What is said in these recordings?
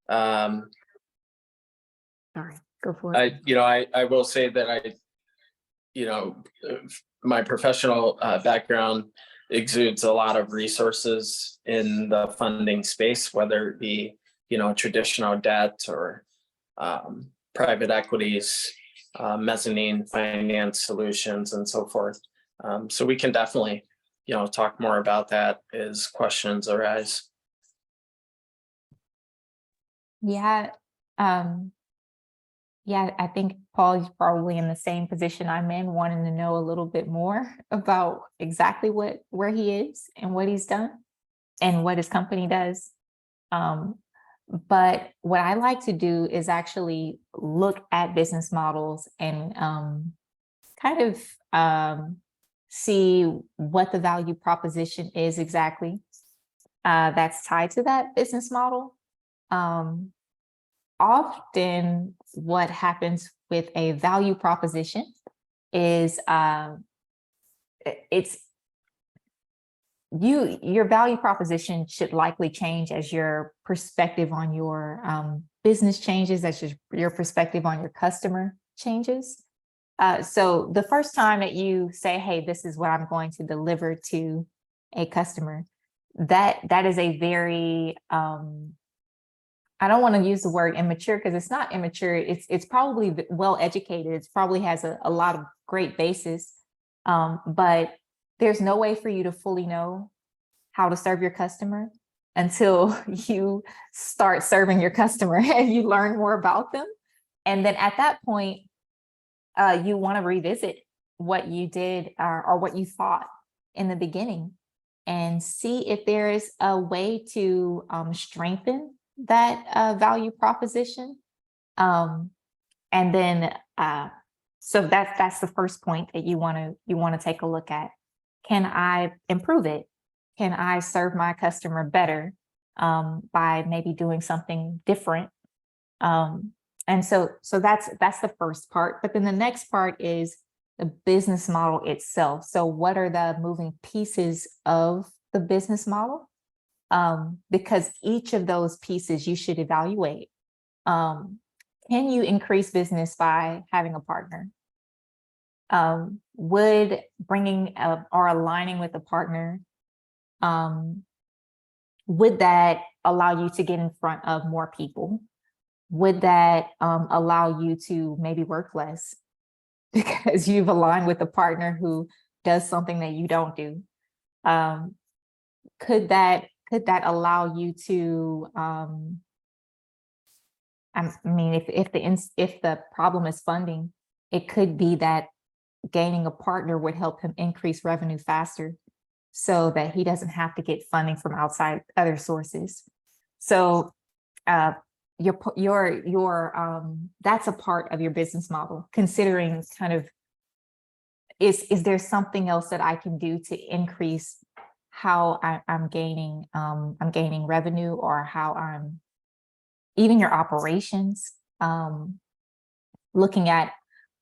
Um, Sorry, go for it. I will say that my professional background exudes a lot of resources in the funding space, whether it be, traditional debt or private equities, mezzanine finance solutions, and so forth. So we can definitely, talk more about that as questions arise. Yeah. Yeah, I think Paul is probably in the same position I'm in, wanting to know a little bit more about exactly where he is and what he's done and what his company does. But what I like to do is actually look at business models and kind of see what the value proposition is exactly that's tied to that business model. Often what happens with a value proposition is your value proposition should likely change as your perspective on your business changes, as your perspective on your customer changes. So the first time that you say, hey, this is what I'm going to deliver to a customer, that is a very I don't want to use the word immature because it's not immature. It's probably well educated. It probably has a lot of great basis, but there's no way for you to fully know how to serve your customer until you start serving your customer and you learn more about them. And then at that point, you want to revisit what you did or what you thought in the beginning and see if there is a way to strengthen that value proposition. And then so that's the first point that you want to take a look at. Can I improve it? Can I serve my customer better by maybe doing something different? And so that's the first part. But then the next part is the business model itself. So what are the moving pieces of the business model? Because each of those pieces you should evaluate. Can you increase business by having a partner? Would bringing or aligning with a partner, would that allow you to get in front of more people? Would that allow you to maybe work less because you've aligned with a partner who does something that you don't do? Could that allow you to, I mean, if the problem is funding, it could be that gaining a partner would help him increase revenue faster so that he doesn't have to get funding from outside other sources. So that's a part of your business model, considering kind of, is there something else that I can do to increase how I'm gaining revenue, or how I'm even your operations. Looking at,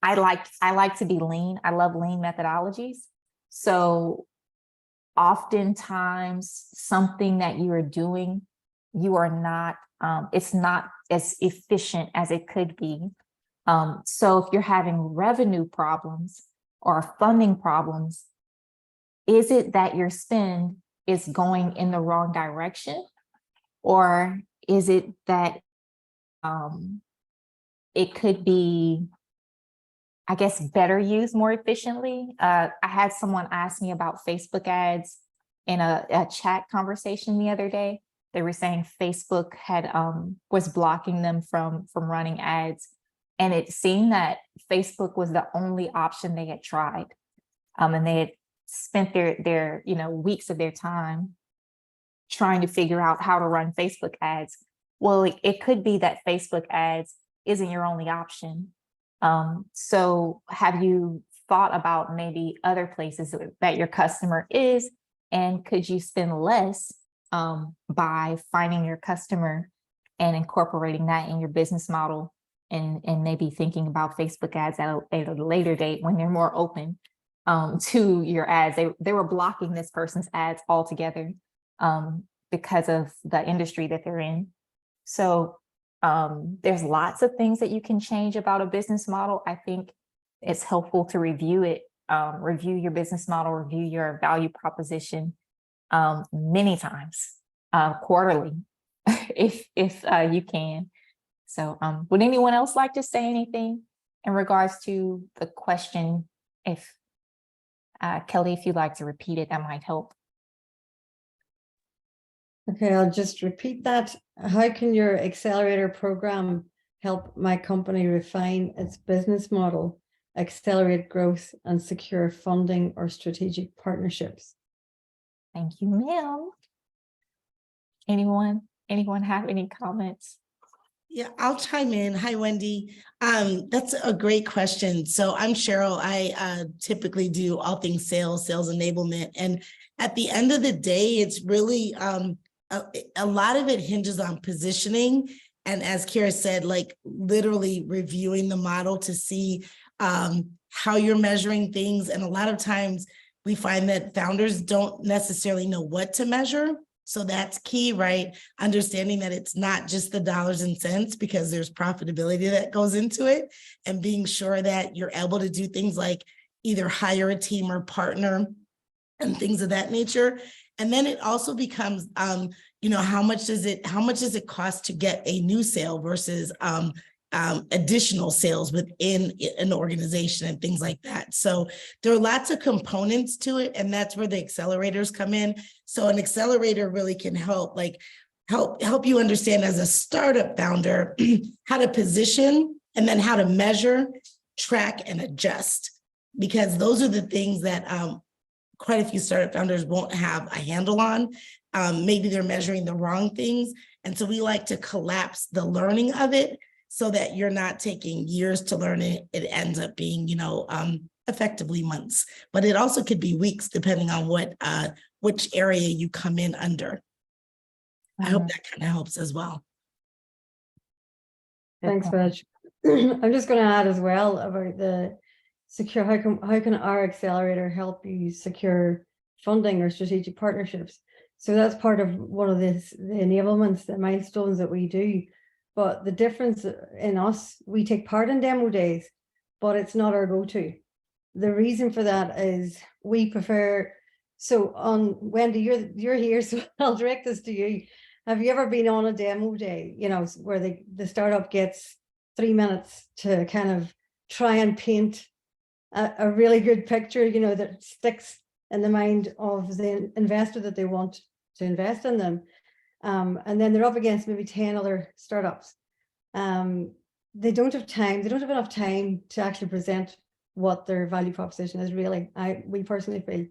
I like to be lean. I love lean methodologies. So oftentimes something that you are doing, you are not, it's not as efficient as it could be. So if you're having revenue problems or funding problems, is it that your spend is going in the wrong direction? Or is it that it could be, I guess, better used more efficiently? I had someone ask me about Facebook ads in a chat conversation the other day. They were saying Facebook had was blocking them from running ads. And it seemed that Facebook was the only option they had tried. And they had spent their weeks of their time trying to figure out how to run Facebook ads. Well, it could be that Facebook ads isn't your only option. So have you thought about maybe other places that your customer is, and could you spend less by finding your customer and incorporating that in your business model, and maybe thinking about Facebook ads at a later date when they're more open to your ads? They were blocking this person's ads altogether because of the industry that they're in. So There's lots of things that you can change about a business model. I think it's helpful to review it, review your business model, review your value proposition many times, quarterly, if you can. So would anyone else like to say anything in regards to the question? If Kelly, if you'd like to repeat it, that might help. Okay, I'll just repeat that. How can your accelerator program help my company refine its business model, accelerate growth, and secure funding or strategic partnerships? Thank you, ma'am. Anyone have any comments? Yeah, I'll chime in. Hi, Wendy. That's a great question. So I'm Cheryl. I typically do all things sales enablement. And at the end of the day, it's really a lot of it hinges on positioning. And as Kira said, like literally reviewing the model to see how you're measuring things. And a lot of times we find that founders don't necessarily know what to measure. So that's key, right? Understanding that it's not just the dollars and cents, because there's profitability that goes into it, and being sure that you're able to do things like either hire a team or partner and things of that nature. And then it also becomes, how much does it cost to get a new sale versus additional sales within an organization and things like that. So there are lots of components to it, and that's where the accelerators come in. So an accelerator really can help you understand as a startup founder how to position, and then how to measure, track, and adjust, because those are the things that quite a few startup founders won't have a handle on. Maybe they're measuring the wrong things. And so we like to collapse the learning of it so that you're not taking years to learn it. It ends up being, effectively months, but it also could be weeks depending on which area you come in under. I hope that kind of helps as well. Thanks, Reg. I'm just going to add as well about the secure, how can our accelerator help you secure funding or strategic partnerships? So that's part of one of the enablements, the milestones that we do. But the difference in us, we take part in demo days, but it's not our go-to. The reason for that is we prefer, so on Wendy, you're here, so I'll direct this to you. Have you ever been on a demo day, where the startup gets 3 minutes to kind of try and paint a really good picture, that sticks in the mind of the investor that they want to invest in them. And then they're up against maybe 10 other startups. They don't have enough time to actually present what their value proposition is really, we personally feel.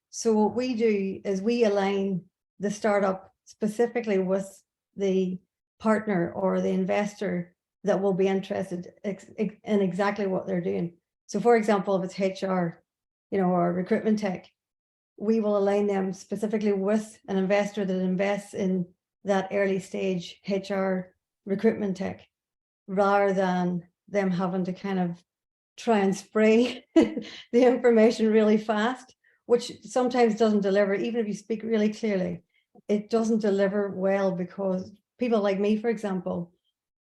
So what we do is we align the startup specifically with the partner or the investor that will be interested in exactly what they're doing. So for example, if it's HR, or recruitment tech, we will align them specifically with an investor that invests in that early stage HR recruitment tech, rather than them having to kind of try and spray the information really fast, which sometimes doesn't deliver. Even if you speak really clearly, it doesn't deliver well, because people like me, for example,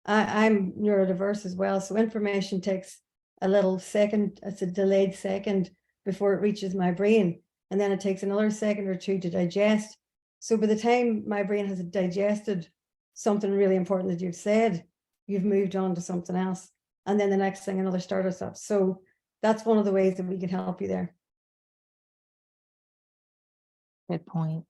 I'm neurodiverse as well. So information takes a little second, it's a delayed second before it reaches my brain. And then it takes another second or two to digest. So by the time my brain has digested something really important that you've said, you've moved on to something else. And then the next thing, another startup up. So that's one of the ways that we can help you there. Good point.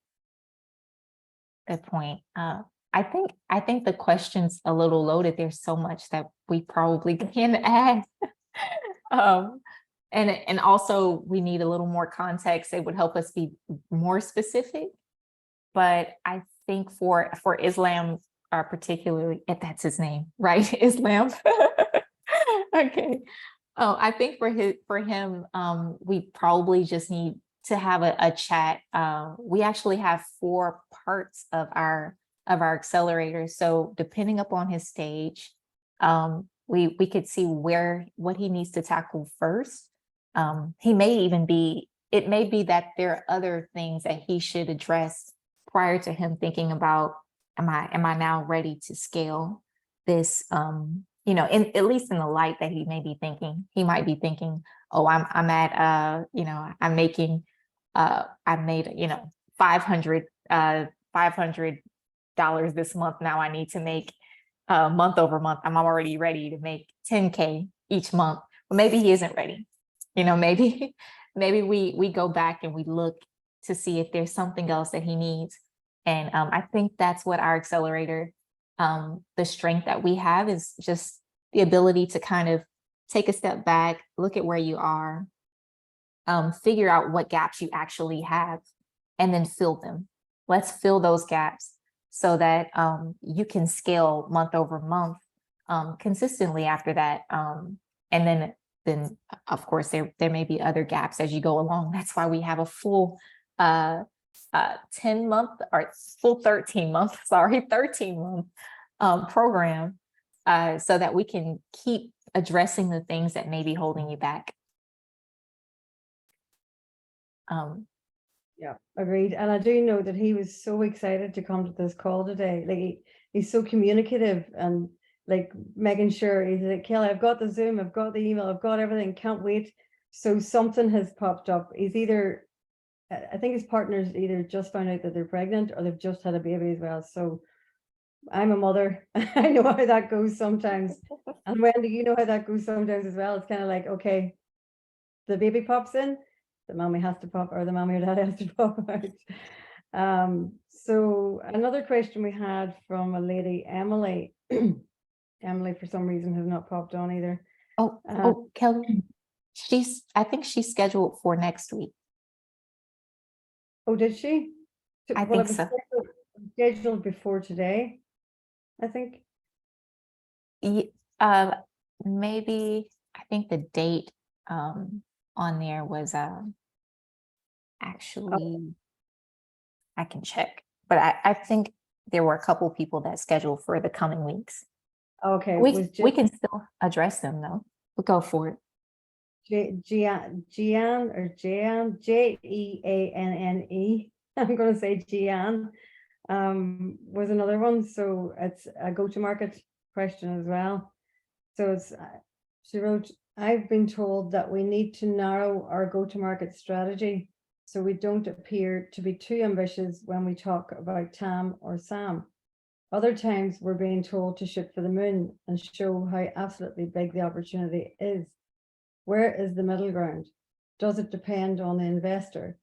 Good point. I think the question's a little loaded. There's so much that we probably can add. And also we need a little more context. It would help us be more specific. But I think for Islam particularly, if that's his name, right? Islam. Okay. Oh, I think for him, we probably just need to have a chat. We actually have 4 parts of our accelerator. So depending upon his stage, we could see what he needs to tackle first. It may be that there are other things that he should address prior to him thinking about, am I now ready to scale? this, at least in the light that he may be thinking. He might be thinking, oh, I'm at, I'm making, I made, $500 this month. Now I need to make month over month. I'm already ready to make 10K each month. But maybe he isn't ready. Maybe we go back and we look to see if there's something else that he needs. And I think that's what our accelerator, the strength that we have is just the ability to kind of take a step back, look at where you are, figure out what gaps you actually have, and then fill them. Let's fill those gaps so that you can scale month over month consistently after that. And then of course, there may be other gaps as you go along. That's why we have a full 10-month or full 13-month, 13-month program so that we can keep addressing the things that may be holding you back. Yeah, agreed. And I do know that he was so excited to come to this call today. Like he's so communicative and like making sure he's like, Kelly, I've got the Zoom, I've got the email, I've got everything, can't wait. So something has popped up. I think his partner's either just found out that they're pregnant or they've just had a baby as well. So I'm a mother. I know how that goes sometimes. And Wendy, you know how that goes sometimes as well. It's kind of like, okay, the baby pops in, the mommy has to pop, or the mommy or daddy has to pop out. So another question we had from a lady, Emily. Emily, for some reason, has not popped on either. Kelly, I think she's scheduled for next week. Oh, did she? I think so. Scheduled before today, I think. Maybe, I think the date on there was actually, I can check, but I think there were a couple people that scheduled for the coming weeks. Okay. We can still address them though. We'll go for it. Jeanne, Jeanne. I'm going to say Jeanne was another one. So it's a go-to-market question as well. So she wrote, I've been told that we need to narrow our go-to-market strategy so we don't appear to be too ambitious when we talk about TAM or SAM. Other times we're being told to shoot for the moon and show how absolutely big the opportunity is. Where is the middle ground? Does it depend on the investor?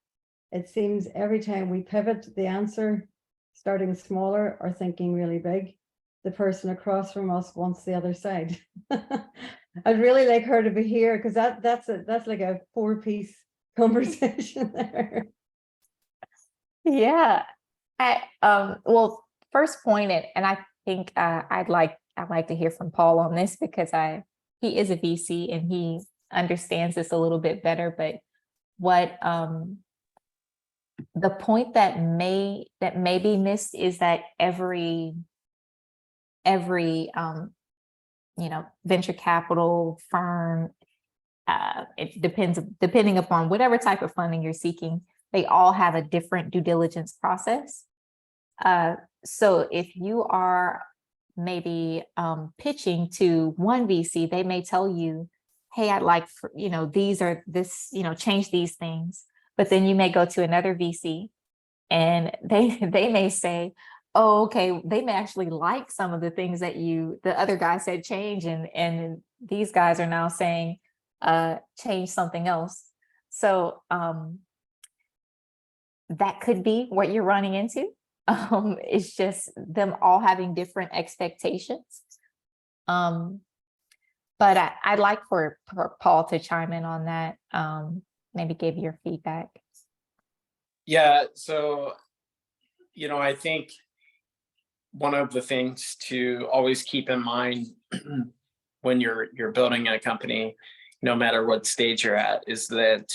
It seems every time we pivot the answer, starting smaller or thinking really big, the person across from us wants the other side. I'd really like her to be here because that's like a 4-piece conversation there. Yeah. Well, first point, and I think I'd like to hear from Paul on this because he is a VC and he understands this a little bit better. But what the point that may be missed is that every venture capital firm, it depending upon whatever type of funding you're seeking, they all have a different due diligence process. So if you are maybe pitching to one VC, they may tell you, hey, I'd like for, change these things. But then you may go to another VC and they may say, oh, okay, they may actually like some of the things that the other guy said change, and these guys are now saying change something else. So that could be what you're running into. It's just them all having different expectations. But I'd like for Paul to chime in on that, maybe give your feedback. Yeah, so, I think one of the things to always keep in mind when you're building a company, no matter what stage you're at, is that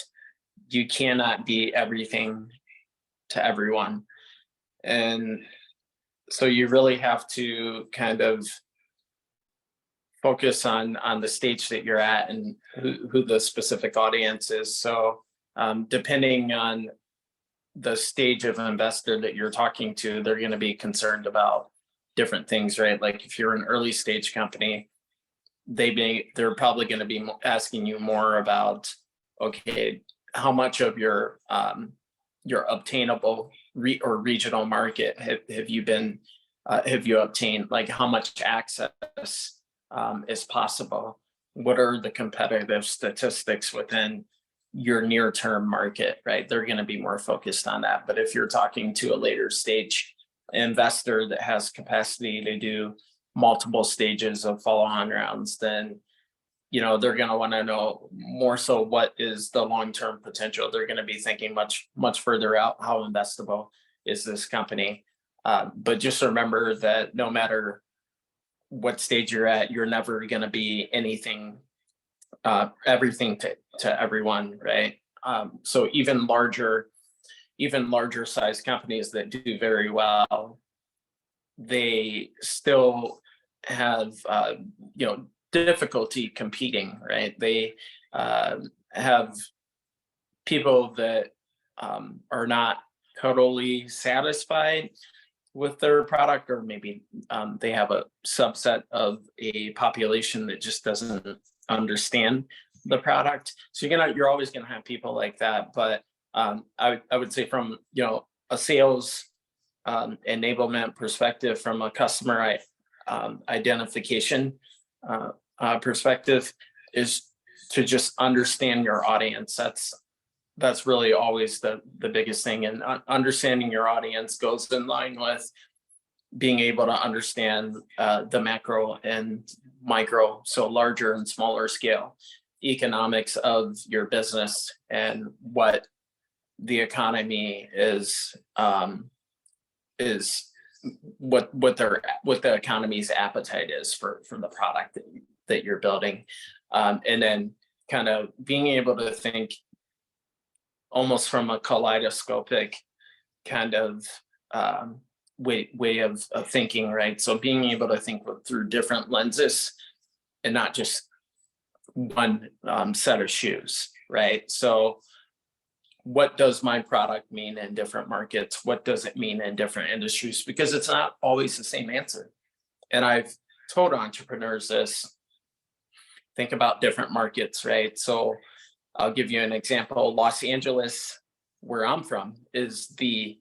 you cannot be everything to everyone. And so you really have to kind of focus on the stage that you're at and who the specific audience is. So depending on the stage of investor that you're talking to, they're going to be concerned about different things, right? Like if you're an early stage company, they're probably going to be asking you more about, okay, how much of your obtainable or regional market have you obtained? Like how much access is possible? What are the competitive statistics within your near-term market, right? They're going to be more focused on that. But if you're talking to a later stage investor that has capacity to do multiple stages of follow-on rounds, then they're going to want to know more so what is the long-term potential. They're going to be thinking much further out. How investable is this company? But just remember that no matter what stage you're at, you're never going to be everything to everyone, right? So even larger size companies that do very well, they still have difficulty competing, right? They have people that are not totally satisfied with their product, or maybe they have a subset of a population that just doesn't understand the product. So you're always going to have people like that. But I would say from a sales enablement perspective, from a customer identification perspective, is to just understand your audience. That's really always the biggest thing. And understanding your audience goes in line with being able to understand the macro and micro, so larger and smaller scale economics of your business, and what the economy is what the economy's appetite is for the product that you're building, and then kind of being able to think almost from a kaleidoscopic kind of way of thinking, right? So being able to think through different lenses and not just one set of shoes, right? So what does my product mean in different markets? What does it mean in different industries? Because it's not always the same answer. And I've told entrepreneurs this: think about different markets, right? So I'll give you an example. Los Angeles, where I'm from, is the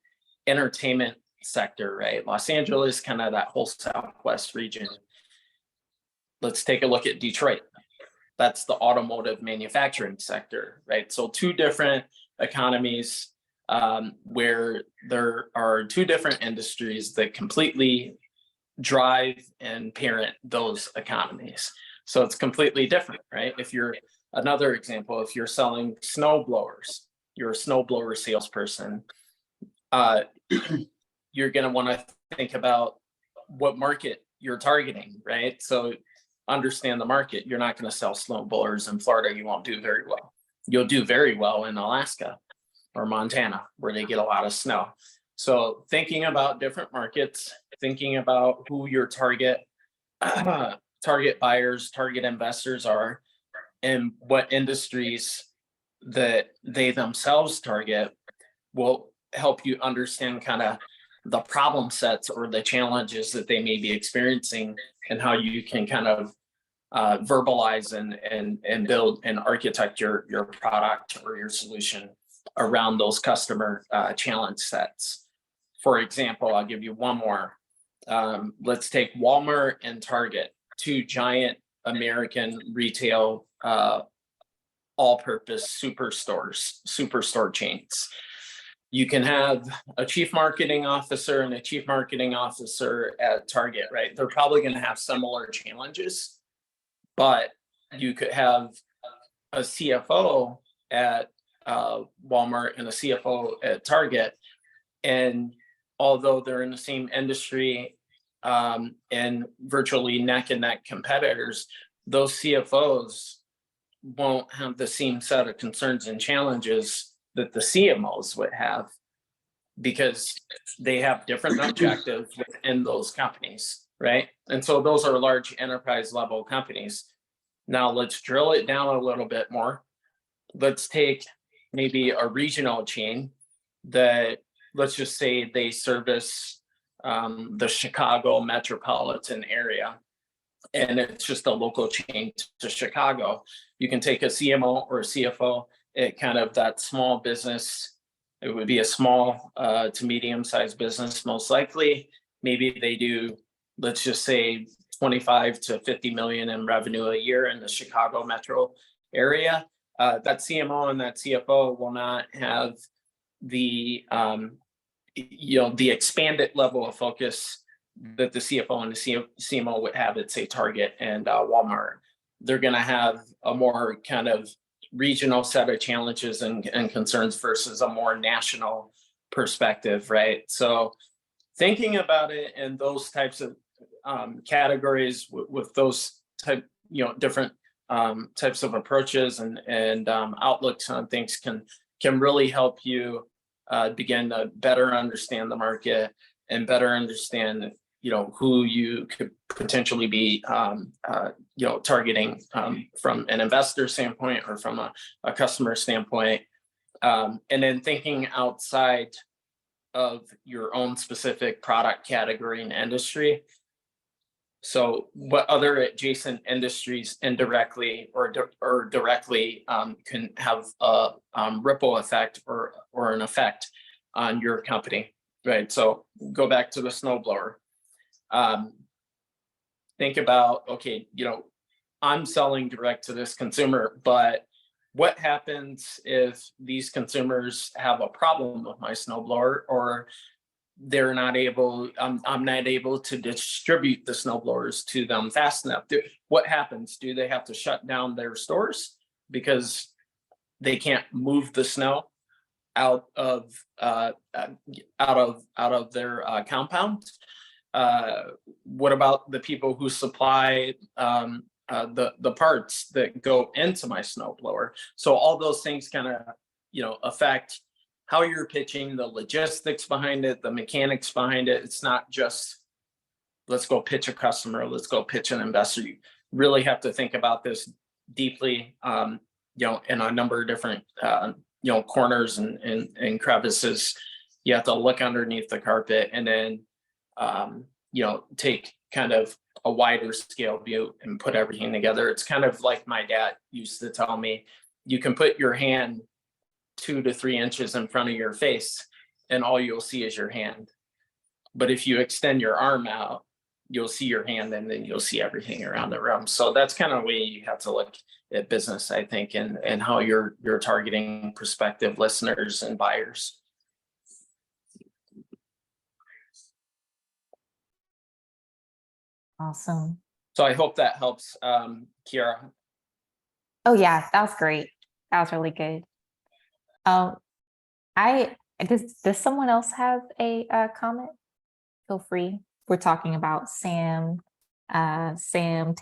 entertainment sector, right? Los Angeles, kind of that whole Southwest region. Let's take a look at Detroit. That's the automotive manufacturing sector, right? So two different economies where there are two different industries that completely drive and parent those economies. So it's completely different, right? Another example, if you're selling snow blowers, you're a snowblower salesperson, you're going to want to think about what market you're targeting, right? So understand the market. You're not going to sell snow blowers in Florida. You won't do very well. You'll do very well in Alaska or Montana, where they get a lot of snow. So thinking about different markets, thinking about who your target buyers, target investors are, and what industries that they themselves target will help you understand kind of the problem sets or the challenges that they may be experiencing, and how you can kind of verbalize and build and architect your product or your solution around those customer challenge sets. For example, I'll give you one more. Let's take Walmart and Target, two giant American retail all-purpose superstore chains. You can have a chief marketing officer and a chief marketing officer at Target, right? They're probably going to have similar challenges, but you could have a CFO at Walmart and a CFO at Target, and although they're in the same industry and virtually neck and neck competitors, those CFOs won't have the same set of concerns and challenges that the CMOs would have, because they have different objectives within those companies, right? And so those are large enterprise level companies. Now let's drill it down a little bit more. Let's take maybe a regional chain that, let's just say they service the Chicago metropolitan area, and it's just a local chain to Chicago. You can take a CMO or a CFO at kind of that small business. It would be a small to medium-sized business, most likely. Maybe they do, let's just say, 25 to 50 million in revenue a year in the Chicago metro area. That CMO and that CFO will not have the the expanded level of focus that the CFO and the CMO would have at, say, Target and Walmart. They're going to have a more kind of regional set of challenges and concerns versus a more national perspective, right? So thinking about it in those types of categories with those different types of approaches and outlooks on things can really help you begin to better understand the market and better understand who you could potentially be targeting from an investor standpoint or from a customer standpoint, and then thinking outside of your own specific product category and industry. So what other adjacent industries indirectly or directly can have a ripple effect or an effect on your company, right? So go back to the snowblower. Think about, okay, I'm selling direct to this consumer, but what happens if these consumers have a problem with my snowblower, or they're not able, I'm not able to distribute the snowblowers to them fast enough? What happens? Do they have to shut down their stores because they can't move the snow out of their compound? What about the people who supply the parts that go into my snowblower? So all those things kind of affect how you're pitching, the logistics behind it, the mechanics behind it. It's not just let's go pitch a customer, let's go pitch an investor. You really have to think about this deeply, in a number of different corners and crevices. You have to look underneath the carpet and then take kind of a wider scale view and put everything together. It's kind of like my dad used to tell me, you can put your hand 2 to 3 inches in front of your face and all you'll see is your hand. But if you extend your arm out, you'll see your hand and then you'll see everything around the room. So that's kind of the way you have to look at business, I think, and how you're targeting prospective listeners and buyers. Awesome. So I hope that helps, Kiara. Oh yeah, that was great. That was really good. Does someone else have a comment? Feel free. We're talking about Sam, Tam, Sam.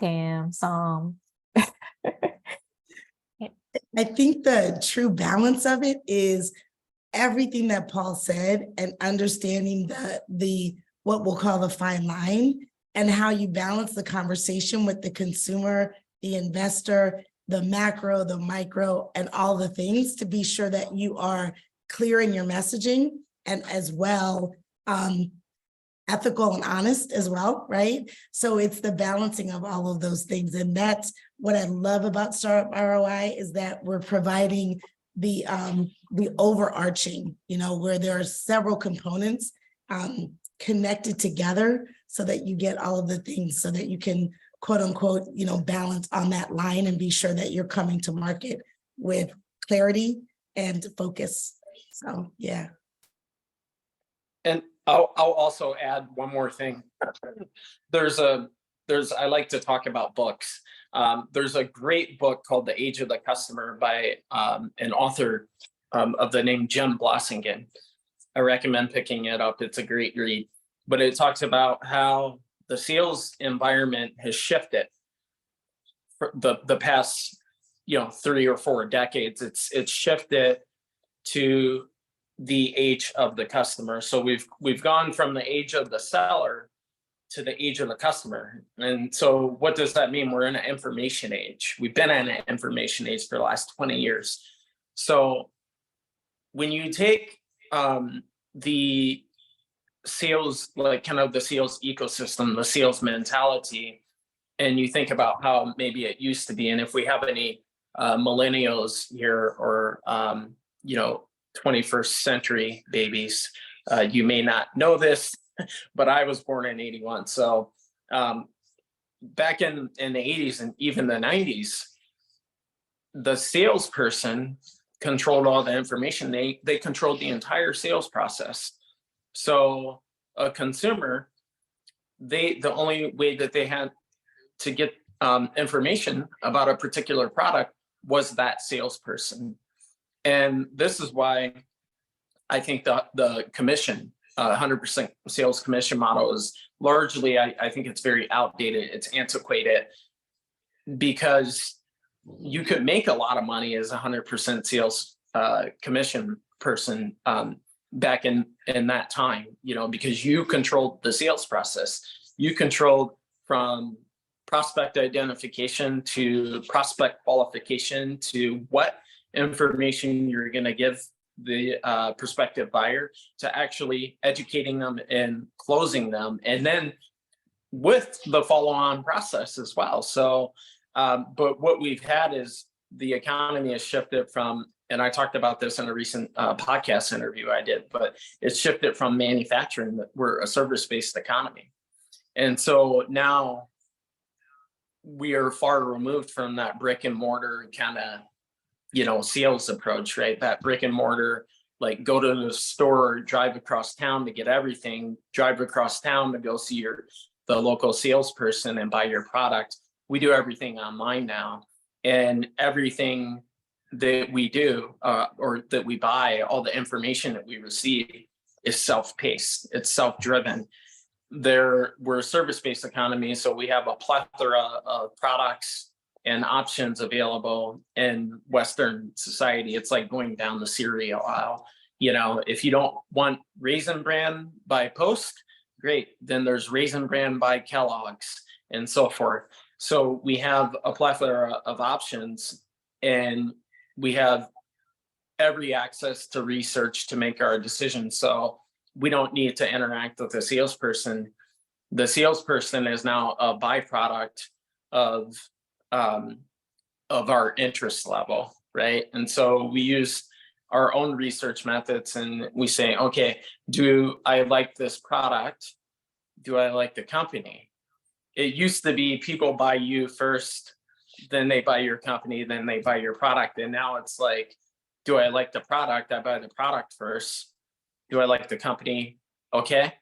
I think the true balance of it is everything that Paul said and understanding the what we'll call the fine line and how you balance the conversation with the consumer, the investor, the macro, the micro, and all the things to be sure that you are clear in your messaging and as well ethical and honest as well, right? So it's the balancing of all of those things. And that's what I love about Startup ROI is that we're providing the overarching, where there are several components connected together so that you get all of the things so that you can quote unquote, balance on that line and be sure that you're coming to market with clarity and focus. So, yeah. And I'll also add one more thing. I like to talk about books. There's a great book called The Age of the Customer by an author of the name Jim Blossingen. I recommend picking it up. It's a great read. But it talks about how the sales environment has shifted for the past 3 or 4 decades. It's shifted to the age of the customer. So we've gone from the age of the seller to the age of the customer. And so what does that mean? We're in an information age. We've been in an information age for the last 20 years. So when you take the sales, like kind of the sales ecosystem, the sales mentality, and you think about how maybe it used to be, and if we have any millennials here or 21st century babies, you may not know this, but I was born in 81. So back in the 80s and even the 90s, the salesperson controlled all the information. They controlled the entire sales process. So a consumer, the only way that they had to get information about a particular product was that salesperson. And this is why I think the commission, 100% sales commission model is largely, I think it's very outdated. It's antiquated because you could make a lot of money as 100% sales commission person back in that time, because you controlled the sales process. You controlled from prospect identification to prospect qualification to what information you're going to give the prospective buyer, to actually educating them and closing them, and then with the follow-on process as well. So but what we've had is the economy has shifted from, and I talked about this in a recent podcast interview I did, but it's shifted from manufacturing, that we're a service-based economy. And so now we are far removed from that brick and mortar kind of, sales approach, right? That brick and mortar, like go to the store, drive across town to get everything, drive across town to go see the local salesperson and buy your product. We do everything online now, and everything that we do or that we buy, all the information that we receive is self-paced. It's self-driven. We're a service-based economy, so we have a plethora of products and options available in Western society. It's like going down the cereal aisle. If you don't want Raisin Bran by Post, great. Then there's Raisin Bran by Kellogg's and so forth. So we have a plethora of options, and we have every access to research to make our decisions. So we don't need to interact with the salesperson. The salesperson is now a byproduct of our interest level, right? And so we use our own research methods, and we say, okay, do I like this product? Do I like the company? It used to be people buy you first, then they buy your company, then they buy your product. And now it's like, do I like the product? I buy the product first. Do I like the company? Okay.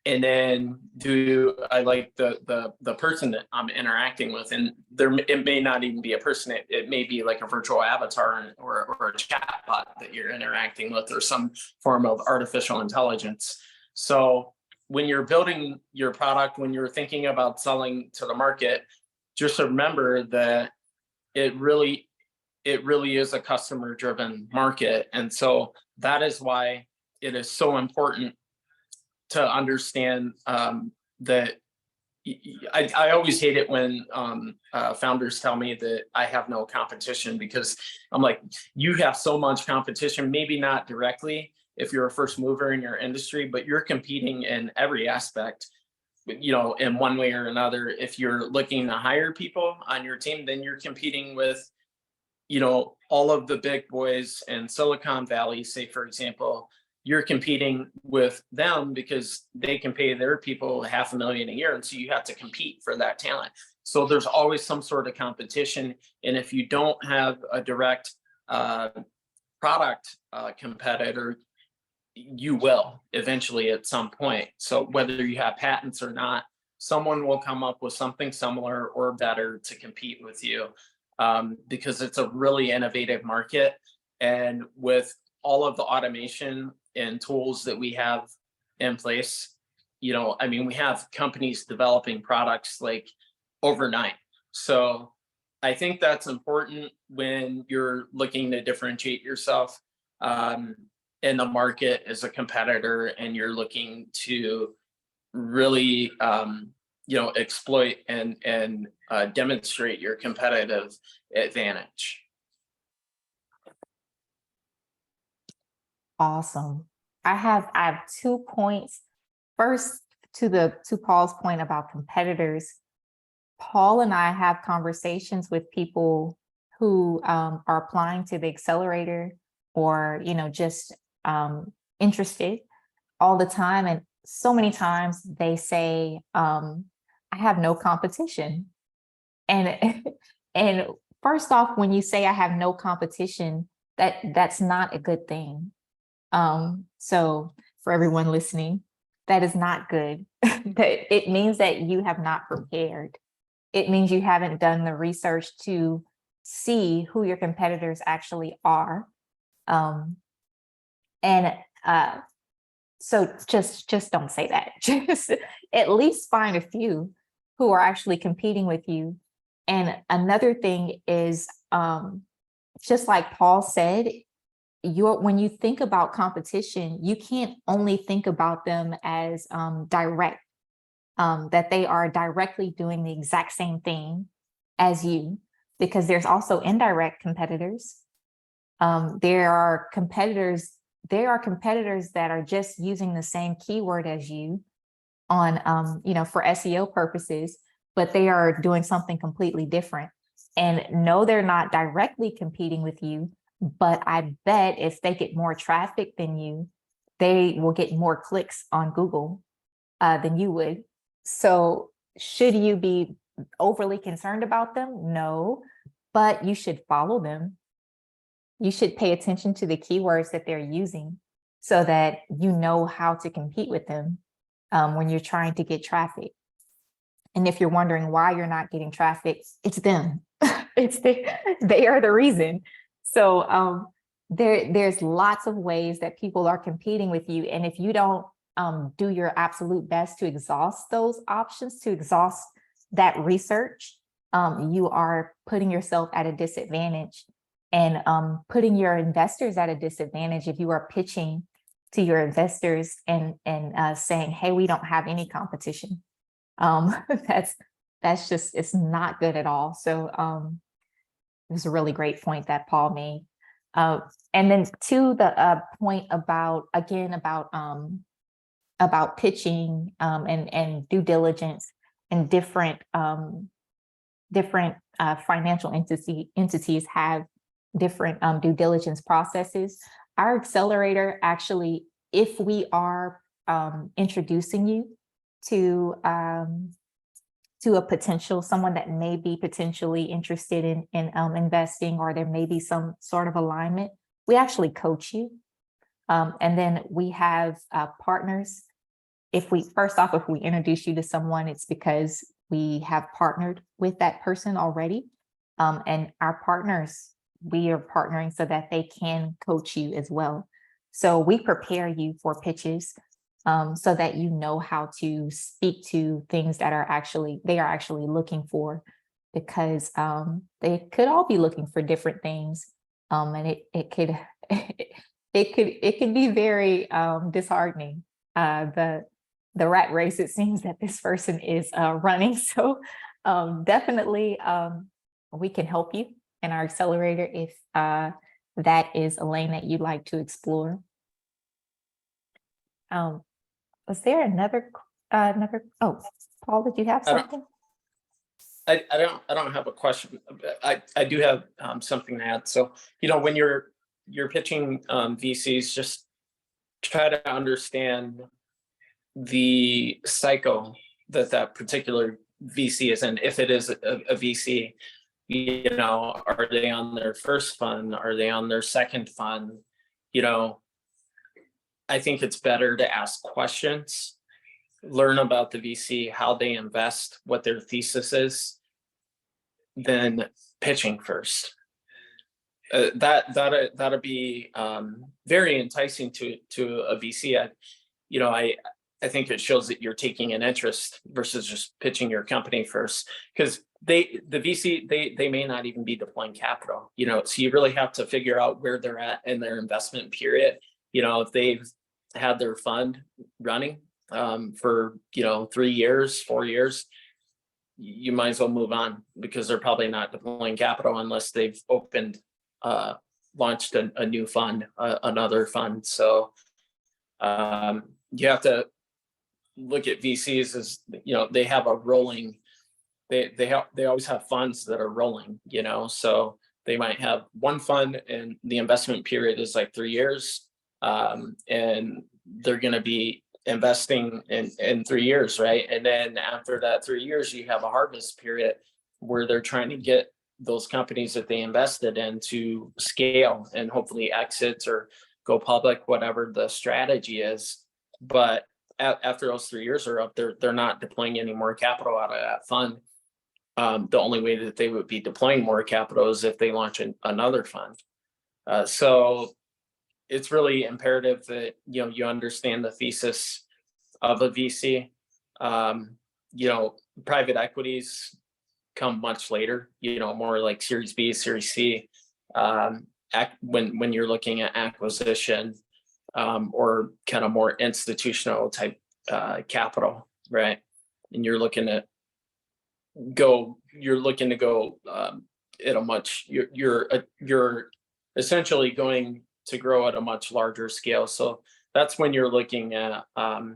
And then do I like the person that I'm interacting with? And it may not even be a person. It may be like a virtual avatar or a chatbot that you're interacting with, or some form of artificial intelligence. So when you're building your product, when you're thinking about selling to the market, just remember that it really is a customer-driven market. And so that is why it is so important to understand that I always hate it when founders tell me that I have no competition, because I'm like, you have so much competition, maybe not directly if you're a first mover in your industry, but you're competing in every aspect, in one way or another. If you're looking to hire people on your team, then you're competing with, all of the big boys in Silicon Valley, say, for example. You're competing with them because they can pay their people $500,000 a year. And so you have to compete for that talent. So there's always some sort of competition. And if you don't have a direct product competitor, you will eventually at some point. So whether you have patents or not, someone will come up with something similar or better to compete with you, because it's a really innovative market. And with all of the automation and tools that we have in place, we have companies developing products like overnight. So I think that's important when you're looking to differentiate yourself in the market as a competitor, and you're looking to really exploit and demonstrate your competitive advantage. Awesome. I have 2 points first, to Paul's point about competitors, Paul and I have conversations with people who are applying to the accelerator, or just interested all the time, and so many times they say, I have no competition. And and first off, when you say I have no competition, that's not a good thing. So for everyone listening, that is not good. That it means that you have not prepared. It means you haven't done the research to see who your competitors actually are. So just don't say that. Just at least find a few who are actually competing with you. And another thing is, just like Paul said, when you think about competition, you can't only think about them as direct, that they are directly doing the exact same thing as you, because there's also indirect competitors. There are competitors that are just using the same keyword as you on, for SEO purposes, but they are doing something completely different. And no, they're not directly competing with you, but I bet if they get more traffic than you, they will get more clicks on Google than you would. So should you be overly concerned about them? No, but you should follow them. You should pay attention to the keywords that they're using so that you know how to compete with them when you're trying to get traffic. And if you're wondering why you're not getting traffic, it's them. They are the reason. So there's lots of ways that people are competing with you. And if you don't do your absolute best to exhaust those options, to exhaust that research, you are putting yourself at a disadvantage, and putting your investors at a disadvantage if you are pitching to your investors and saying, hey, we don't have any competition. That's just, it's not good at all. So it was a really great point that Paul made. And then to the point about pitching and due diligence, and different financial entities have different due diligence processes. Our accelerator actually, if we are introducing you to a potential, someone that may be potentially interested in investing, or there may be some sort of alignment, we actually coach you. And then we have partners. If we introduce you to someone, it's because we have partnered with that person already. And our partners, we are partnering so that they can coach you as well. So we prepare you for pitches so that you know how to speak to things that they are actually looking for, because they could all be looking for different things. And it could be very disheartening. The rat race, it seems that this person is running. So definitely we can help you in our accelerator if that is a lane that you'd like to explore. Was there another, oh, Paul, did you have something? I don't have a question. I do have something to add. So, when you're pitching VCs, just try to understand the cycle that particular VC is in. If it is a VC, are they on their first fund? Are they on their second fund? I think it's better to ask questions, learn about the VC, how they invest, what their thesis is, than pitching first. That'll be very enticing to a VC. I think it shows that you're taking an interest versus just pitching your company first, because the VC, they may not even be deploying capital, so you really have to figure out where they're at in their investment period. If they've had their fund running for 3 years, 4 years, you might as well move on, because they're probably not deploying capital unless they've launched a new fund, another fund. So you have to look at VCs as, they have a rolling, they always have funds that are rolling, so they might have one fund and the investment period is like 3 years. And they're going to be investing in 3 years, right? And then after that 3 years, you have a harvest period where they're trying to get those companies that they invested in to scale and hopefully exit or go public, whatever the strategy is. But after those 3 years are up, they're not deploying any more capital out of that fund. The only way that they would be deploying more capital is if they launch another fund. So it's really imperative that you understand the thesis of a VC. Private equities come much later. More like Series B, Series C. When you're looking at acquisition or kind of more institutional type capital, right? And you're looking to go at a much. You're essentially going to grow at a much larger scale. So that's when you're looking at much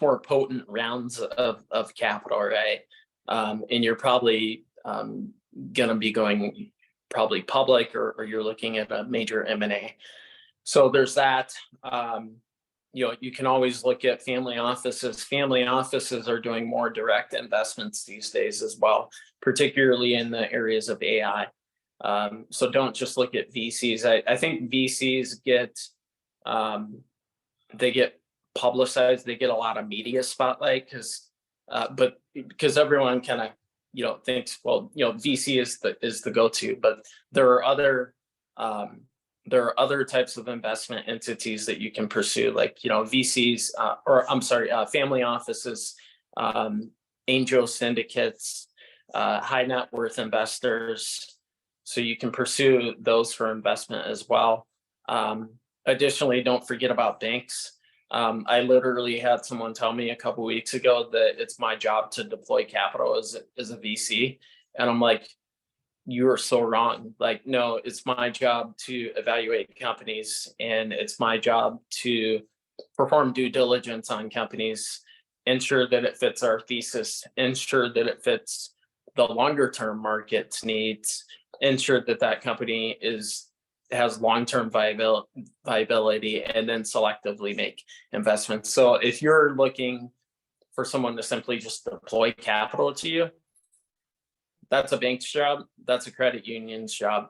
more potent rounds of capital, right? And you're probably going to be going probably public, or you're looking at a major M&A. So there's that. You can always look at family offices. Family offices are doing more direct investments these days as well, particularly in the areas of AI. So don't just look at VCs. I think VCs get publicized. They get a lot of media spotlight because everyone kind of thinks, well, VC is the go-to, but there are other types of investment entities that you can pursue, like VCs, family offices, angel syndicates, high net worth investors. So you can pursue those for investment as well. Additionally, don't forget about banks. I literally had someone tell me a couple of weeks ago that it's my job to deploy capital as a VC. And I'm like, you are so wrong. Like, no, it's my job to evaluate companies, and it's my job to perform due diligence on companies, ensure that it fits our thesis, ensure that it fits the longer term market's needs, ensure that company has long-term viability, and then selectively make investments. So if you're looking for someone to simply just deploy capital to you, that's a bank's job. That's a credit union's job.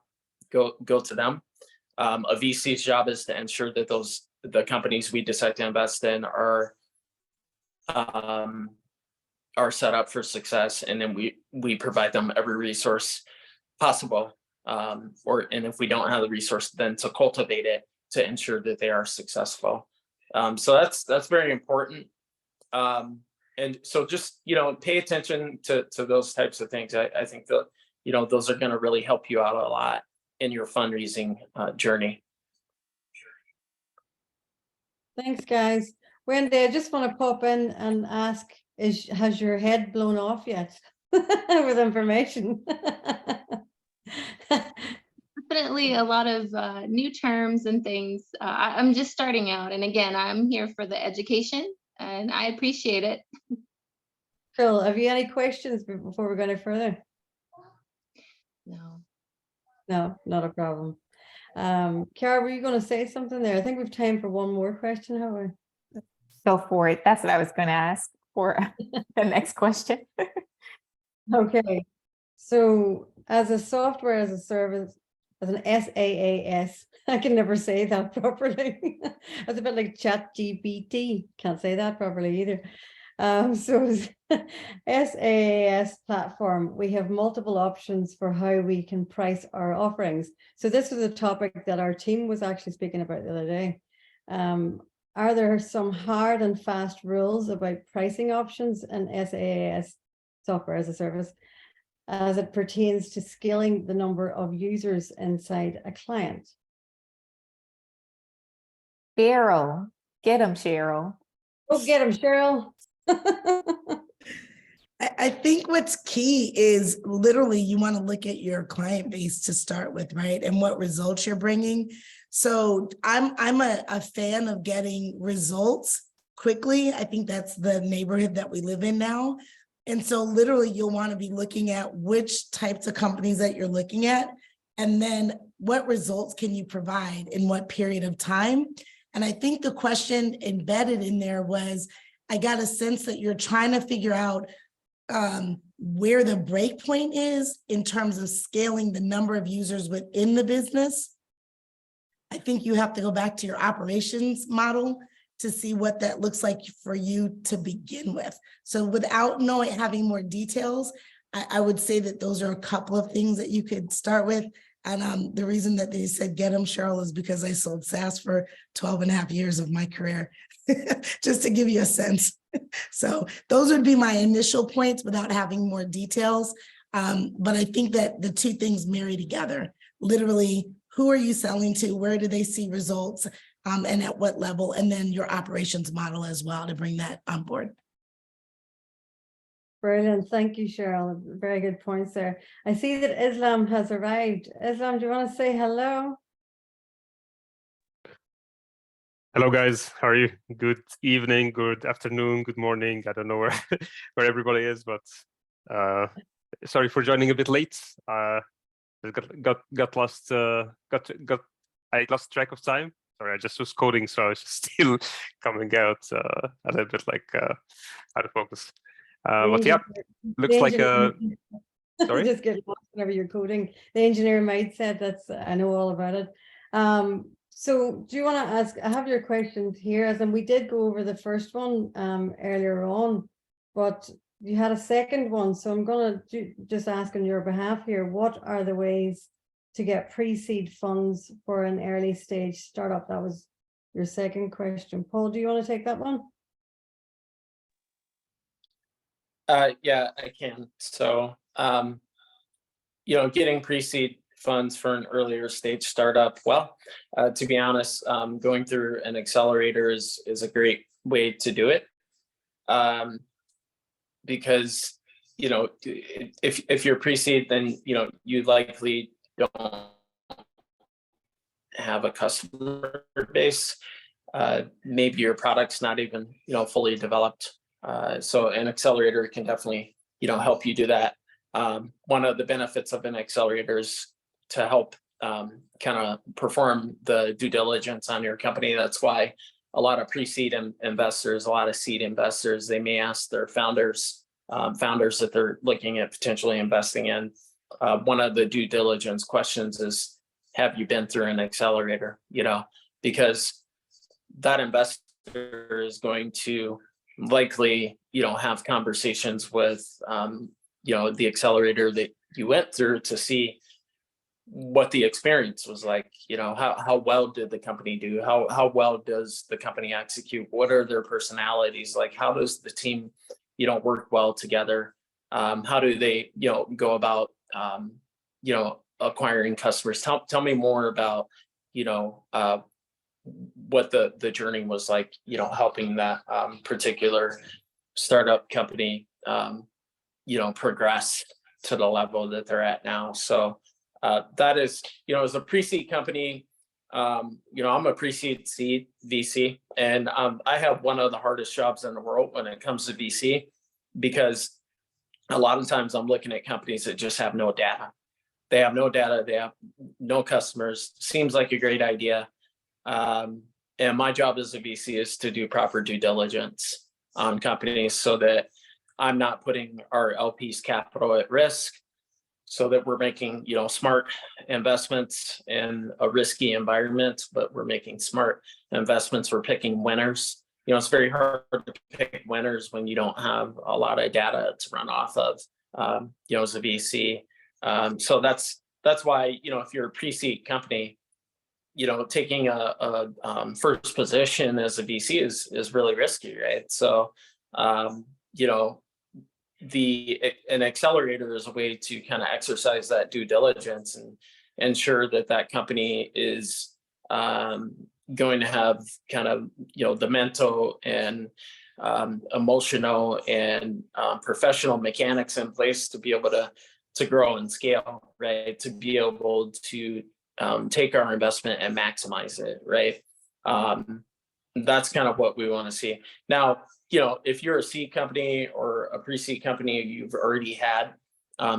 Go to them. A VC's job is to ensure that the companies we decide to invest in are set up for success, and then we provide them every resource possible. And if we don't have the resource, then to cultivate it to ensure that they are successful. So that's very important. And so just, pay attention to those types of things. I think that, those are going to really help you out a lot in your fundraising journey. Thanks, guys. Wendy, I just want to pop in and ask, has your head blown off yet with information? Definitely a lot of new terms and things. I'm just starting out. And again, I'm here for the education, and I appreciate it. Phil, have you any questions before we go any further? No. No, not a problem. Kara, were you going to say something there? I think we've time for one more question, have we? Go for it. That's what I was going to ask for the next question. Okay. So as a software as a service, as an SaaS, I can never say that properly. It's a bit like ChatGPT. Can't say that properly either. So SaaS platform, we have multiple options for how we can price our offerings. So this was a topic that our team was actually speaking about the other day. Are there some hard and fast rules about pricing options in SaaS, software as a service, as it pertains to scaling the number of users inside a client? Cheryl, get them, Cheryl. Go get them, Cheryl. I think what's key is literally you want to look at your client base to start with, right? And what results you're bringing. So I'm a fan of getting results quickly. I think that's the neighborhood that we live in now. And so literally you'll want to be looking at which types of companies that you're looking at, and then what results can you provide in what period of time? And I think the question embedded in there was, I got a sense that you're trying to figure out where the break point is in terms of scaling the number of users within the business. I think you have to go back to your operations model to see what that looks like for you to begin with. So without having more details, I would say that those are a couple of things that you could start with. And the reason that they said get them, Cheryl, is because I sold SaaS for 12 and a half years of my career, just to give you a sense. So those would be my initial points without having more details. But I think that the two things marry together. Literally, who are you selling to? Where do they see results? And at what level? And then your operations model as well to bring that on board. Brilliant. Thank you, Cheryl. Very good points there. I see that Islam has arrived. Islam, do you want to say hello? Hello, guys. How are you? Good evening, good afternoon, good morning. I don't know where where everybody is, but sorry for joining a bit late. I got lost. I lost track of time. Sorry, I just was coding, so I was just still coming out a little bit like out of focus. But yeah, looks like sorry. Just get lost whenever you're coding. The engineer mindset, that's, I know all about it. So do you want to ask, I have your questions here, as in we did go over the first one earlier on, but you had a second one. So I'm going to just ask on your behalf here, what are the ways to get pre-seed funds for an early stage startup? That was your second question. Paul, do you want to take that one? Yeah, I can. So, getting pre-seed funds for an earlier stage startup. Well, to be honest, going through an accelerator is a great way to do it. Because, if you're pre-seed, then, you likely don't have a customer base. Maybe your product's not even, fully developed. So an accelerator can definitely, help you do that. One of the benefits of an accelerator is to help kind of perform the due diligence on your company. That's why a lot of pre-seed investors, a lot of seed investors, they may ask their founders that they're looking at potentially investing in. One of the due diligence questions is, have you been through an accelerator? Because that investor is going to likely, have conversations with, the accelerator that you went through to see what the experience was like. How well did the company do? How well does the company execute? What are their personalities like? How does the team, work well together? How do they, go about, acquiring customers? Tell me more about, what the journey was like, helping that particular startup company, progress to the level that they're at now. So that is, as a pre-seed company, I'm a pre-seed seed VC, and I have one of the hardest jobs in the world when it comes to VC, because a lot of times I'm looking at companies that just have no data. They have no data, they have no customers. Seems like a great idea. And my job as a VC is to do proper due diligence on companies so that I'm not putting our LP's capital at risk, so that we're making, smart investments in a risky environment, but we're making smart investments. We're picking winners. It's very hard to pick winners when you don't have a lot of data to run off of, as a VC. So that's why, if you're a pre-seed company, taking a first position as a VC is really risky, right? So, an accelerator is a way to kind of exercise that due diligence and ensure that company is going to have kind of, the mental and emotional and professional mechanics in place to be able to grow and scale, right? To be able to take our investment and maximize it, right? That's kind of what we want to see. Now, if you're a seed company or a pre-seed company, you've already had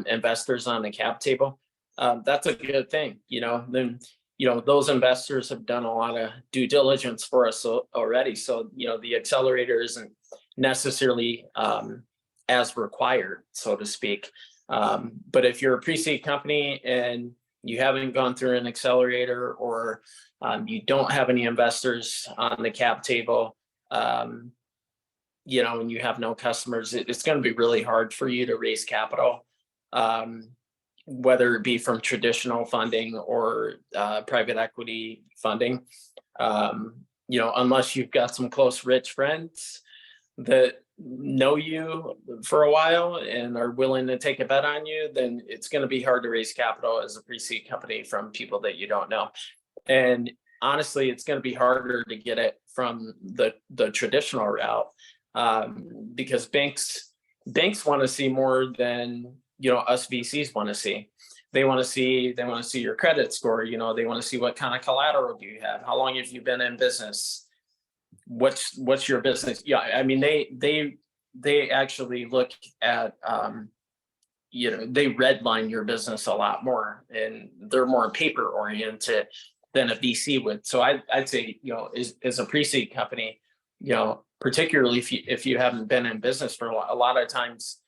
investors on the cap table. That's a good thing, then, those investors have done a lot of due diligence for us already. So, the accelerator isn't necessarily as required, so to speak. But if you're a pre-seed company and you haven't gone through an accelerator, or you don't have any investors on the cap table, and you have no customers, it's going to be really hard for you to raise capital, whether it be from traditional funding or private equity funding. Unless you've got some close rich friends that know you for a while and are willing to take a bet on you, then it's going to be hard to raise capital as a pre-seed company from people that you don't know. And honestly, it's going to be harder to get it from the traditional route, because banks want to see more than us VCs want to see. They want to see your credit score. They want to see what kind of collateral do you have, how long have you been in business, what's your business. Yeah, I mean, they actually look at they redline your business a lot more, and they're more paper oriented than a VC would. So I'd say, as a pre-seed company, particularly if you haven't been in business for a lot of times,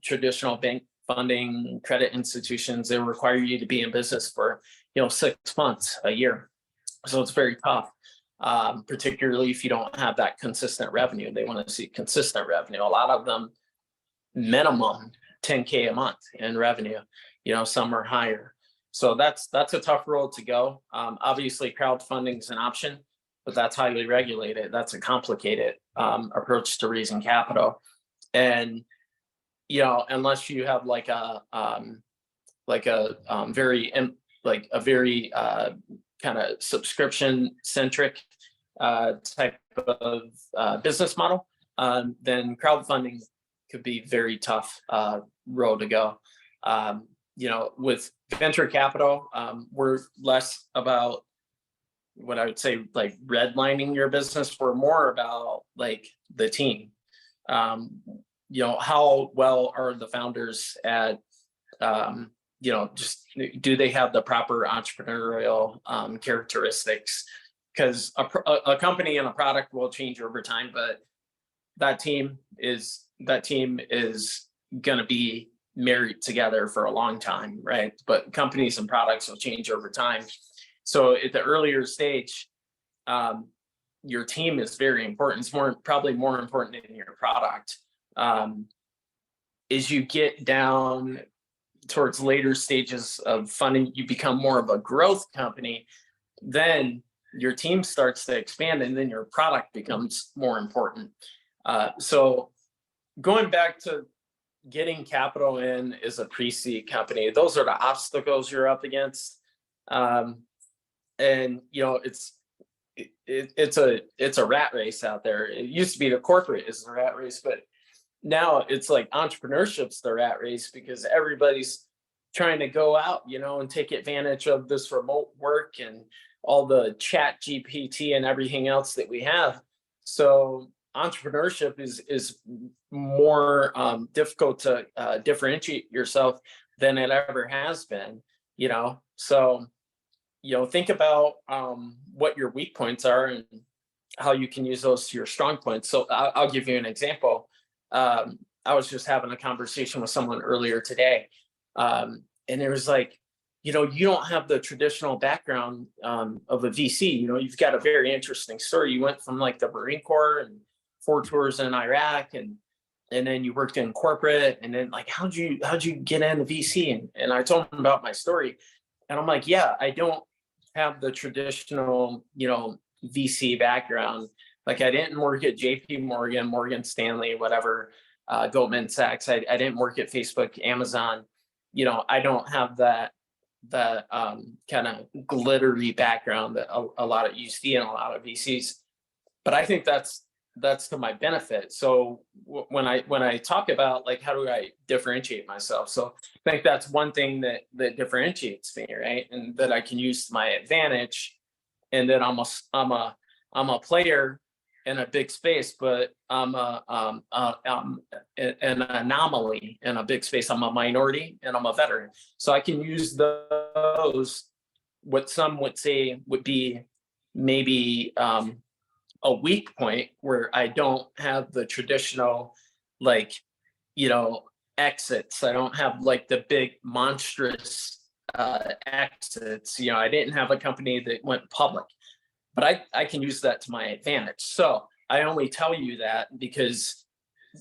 traditional bank funding, credit institutions, they require you to be in business for 6 months, a year. So it's very tough, particularly if you don't have that consistent revenue. They want to see consistent revenue. A lot of them minimum 10K a month in revenue, some are higher. So that's a tough road to go. Obviously crowdfunding is an option, but that's highly regulated. That's a complicated approach to raising capital. And unless you have like a very kind of subscription centric type of business model, then crowdfunding could be very tough road to go. With venture capital, we're less about what I would say like redlining your business. We're more about like the team. How well are the founders at, just do they have the proper entrepreneurial characteristics? Because a company and a product will change over time, but that team is going to be married together for a long time, right? But companies and products will change over time. So at the earlier stage, your team is very important. It's probably more important than your product. As you get down towards later stages of funding, you become more of a growth company, then your team starts to expand, and then your product becomes more important. So going back to getting capital in as a pre-seed company, those are the obstacles you're up against. And it's a rat race out there. It used to be the corporate is the rat race, but now it's like entrepreneurship's the rat race, because everybody's trying to go out, and take advantage of this remote work and all the chat GPT and everything else that we have. So entrepreneurship is more difficult to differentiate yourself than it ever has been, So, think about what your weak points are and how you can use those to your strong points. So I'll give you an example. I was just having a conversation with someone earlier today, and it was like, you don't have the traditional background of a VC. You've got a very interesting story. You went from like the Marine Corps and 4 tours in Iraq, and then you worked in corporate, and then like, how'd you get into VC? And I told him about my story, and I'm like, yeah, I don't have the traditional, VC background. Like, I didn't work at JP Morgan, Morgan Stanley, whatever, Goldman Sachs. I didn't work at Facebook, Amazon. I don't have that kind of glittery background that a lot of you see in a lot of VCs. But I think that's that's to my benefit. So when I talk about like, how do I differentiate myself? So I think that's one thing that differentiates me, right? And that I can use to my advantage. And then I'm a player in a big space, but I'm an anomaly in a big space. I'm a minority and I'm a veteran. So I can use those, what some would say would be maybe a weak point, where I don't have the traditional, like, exits. I don't have like the big monstrous exits. I didn't have a company that went public, but I can use that to my advantage. So I only tell you that because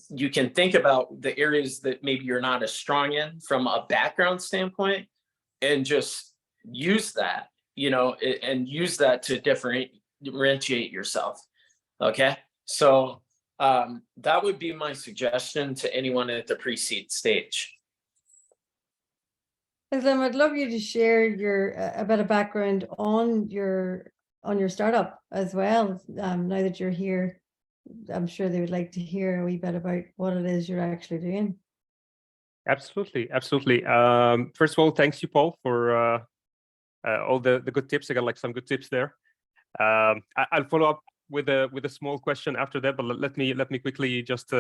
you can think about the areas that maybe you're not as strong in from a background standpoint, and just use that, and use that to differentiate yourself. Okay, so that would be my suggestion to anyone at the pre-seed stage. Islam, I'd love you to share a bit of background on your startup as well. Now that you're here, I'm sure they would like to hear a wee bit about what it is you're actually doing. Absolutely. First of all, thanks you, Paul, for all the good tips. I got like some good tips there. I'll follow up with a small question after that, but let me quickly just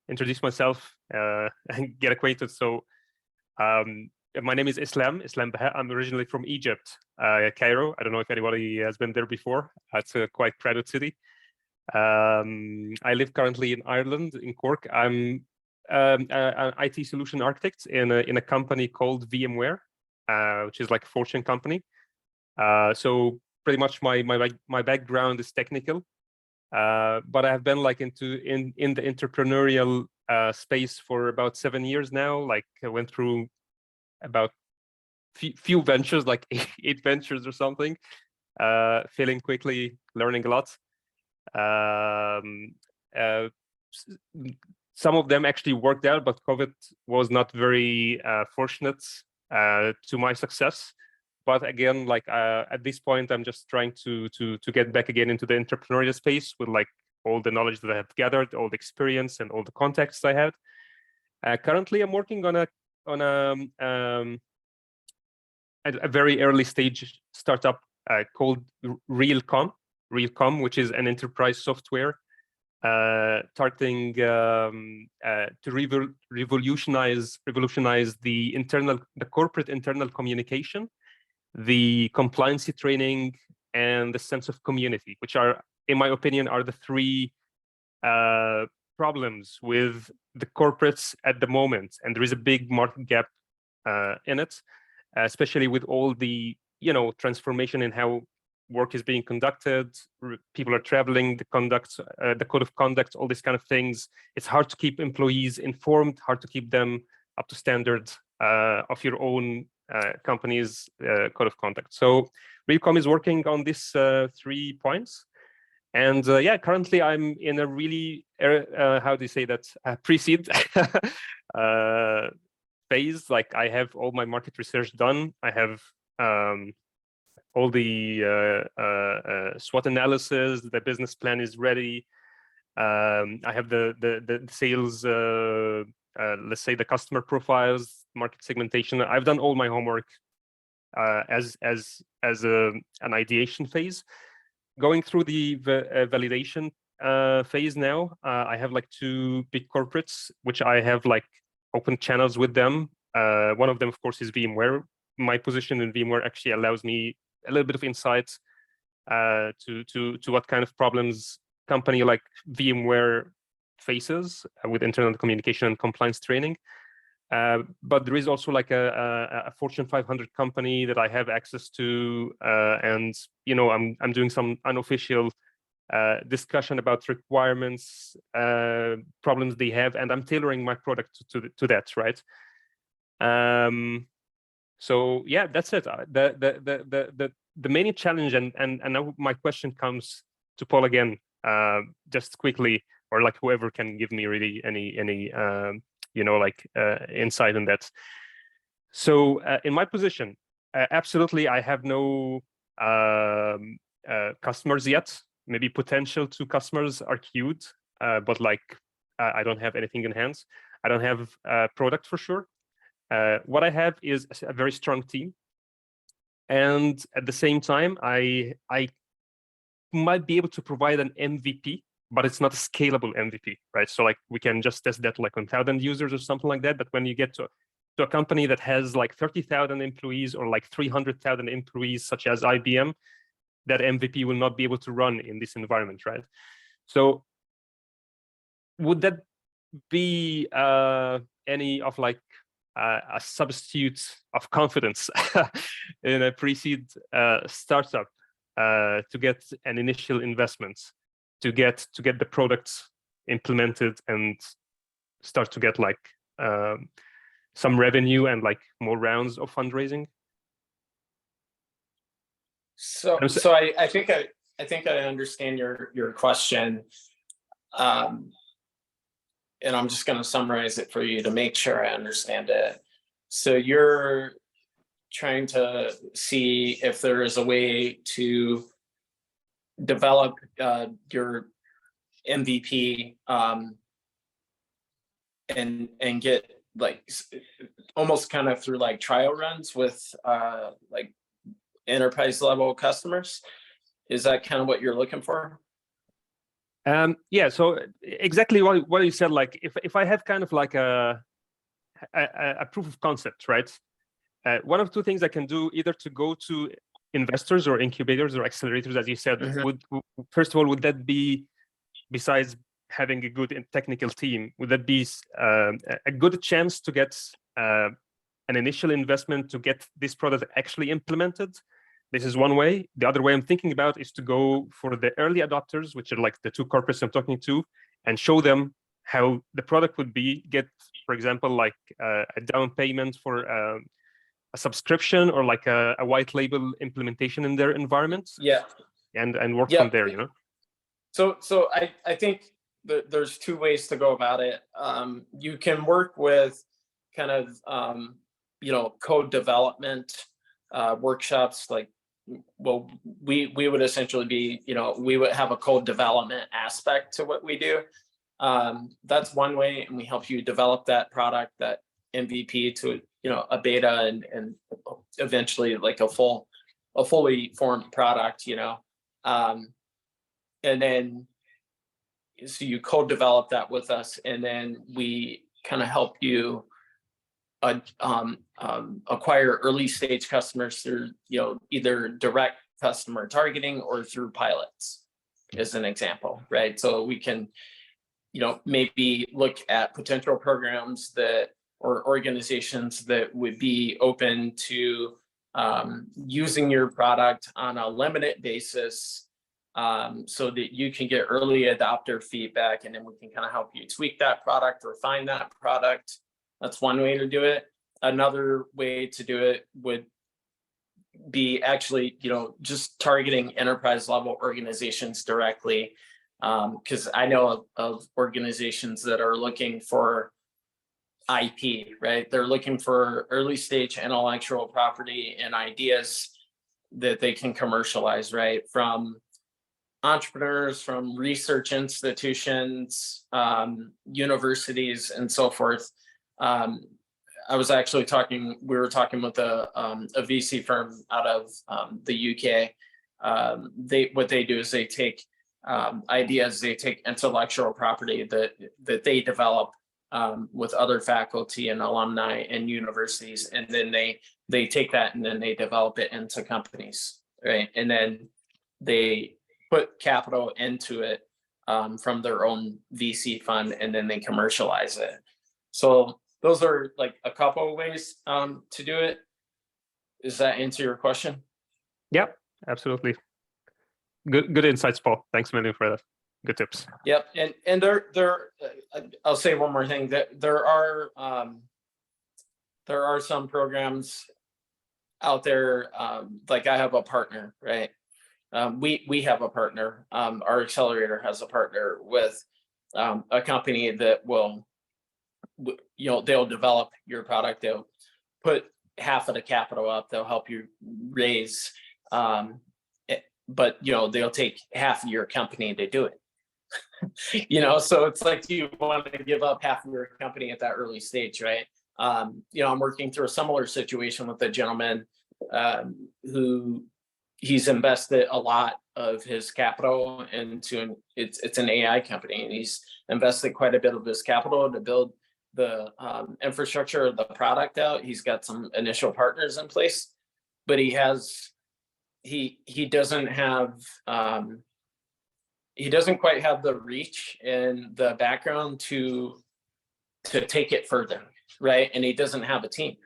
introduce myself and get acquainted. So my name is Islam Baha. I'm originally from Egypt, Cairo. I don't know if anybody has been there before. It's a quite crowded city. I live currently in Ireland, in Cork. I'm an IT solution architect in a company called VMware, which is like a Fortune company. So pretty much my background is technical, but I have been like in the entrepreneurial space for about 7 years now. Like I went through about few ventures, like 8 ventures or something, failing quickly, learning a lot. Some of them actually worked out, but COVID was not very fortunate to my success. But again, like at this point, I'm just trying to get back again into the entrepreneurial space with like all the knowledge that I have gathered, all the experience, and all the contacts I have. Currently, I'm working on a very early stage startup called Realcom, which is an enterprise software targeting to revolutionize the corporate internal communication, the compliance training, and the sense of community, which are, in my opinion, are the 3 problems with the corporates at the moment. And there is a big market gap in it, especially with all the transformation in how work is being conducted. People are traveling, the code of conduct, all these kind of things. It's hard to keep employees informed, hard to keep them up to standard of your own company's code of conduct. So Realcom is working on these 3 points. And yeah, currently I'm in a really, how do you say that, pre-seed phase. Like I have all my market research done. I have all the SWOT analysis, the business plan is ready. I have the sales, let's say the customer profiles, market segmentation. I've done all my homework as an ideation phase. Going through the validation phase now, I have like 2 big corporates, which I have like open channels with them. One of them, of course, is VMware. My position in VMware actually allows me a little bit of insight to what kind of problems company like VMware faces with internal communication and compliance training. But there is also like a Fortune 500 company that I have access to, and I'm doing some unofficial discussion about requirements, problems they have, and I'm tailoring my product to that, right? So yeah, that's it. The main challenge, and now my question comes to Paul again, just quickly, or like whoever can give me really any insight on that. So in my position, absolutely, I have no customers yet. maybe potential to customers are queued, but like I don't have anything in hands. I don't have a product for sure. What I have is a very strong team, and at the same time, I might be able to provide an MVP, but it's not a scalable MVP, right? So like we can just test that like on 1,000 users or something like that. But when you get to a company that has like 30,000 employees or like 300,000 employees, such as IBM, that MVP will not be able to run in this environment, right? So would that be any of like a substitute of confidence in a pre-seed startup to get an initial investment, to get the products implemented and start to get like some revenue and like more rounds of fundraising? So I think I understand your question. And I'm just going to summarize it for you to make sure I understand it. So you're trying to see if there is a way to develop your MVP and get like almost kind of through like trial runs with like enterprise level customers. Is that kind of what you're looking for? Yeah, so exactly what you said, like if I have kind of like a proof of concept, right? One of two things I can do, either to go to investors or incubators or accelerators, as you said, would first of all, would that be, besides having a good technical team, would that be a good chance to get an initial investment to get this product actually implemented? This is one way. The other way I'm thinking about is to go for the early adopters, which are like the two corporates I'm talking to, and show them how the product would be, get, for example, like a down payment for a subscription or like a white label implementation in their environment. Yeah. And work from there, you know? So I think there's two ways to go about it. You can work with kind of, code development workshops, like, well, we would essentially be, we would have a code development aspect to what we do. That's one way, and we help you develop that product, that MVP, to a beta and eventually like a fully formed product. And then so you co-develop that with us, and then we kind of help you acquire early stage customers through either direct customer targeting or through pilots, as an example, right? So we can maybe look at potential programs that, or organizations that would be open to using your product on a limited basis, so that you can get early adopter feedback, and then we can kind of help you tweak that product, refine that product. That's one way to do it. Another way to do it would be actually, just targeting enterprise level organizations directly. Because I know of organizations that are looking for IP, right? They're looking for early stage intellectual property and ideas that they can commercialize, right? From entrepreneurs, from research institutions, universities, and so forth. I was actually we were talking with a VC firm out of the UK. What they do is they take ideas, they take intellectual property that they develop with other faculty and alumni and universities, and then they take that and then they develop it into companies, right? And then they put capital into it from their own VC fund, and then they commercialize it. So those are like a couple of ways to do it. Does that answer your question? Yeah, absolutely. Good insights, Paul. Thanks a million for that. Good tips. Yep, and there. I'll say one more thing, that there are some programs out there. Like I have a partner, right? We have a partner. Our accelerator has a partner with a company that will, they'll develop your product. They'll put half of the capital up. They'll help you raise but they'll take half of your company to do it. So it's like, do you want to give up half of your company at that early stage, right? I'm working through a similar situation with a gentleman who he's invested a lot of his capital into it's an AI company, and he's invested quite a bit of his capital to build the infrastructure of the product out. He's got some initial partners in place, but he doesn't quite have the reach and the background to take it further, right? And he doesn't have a team.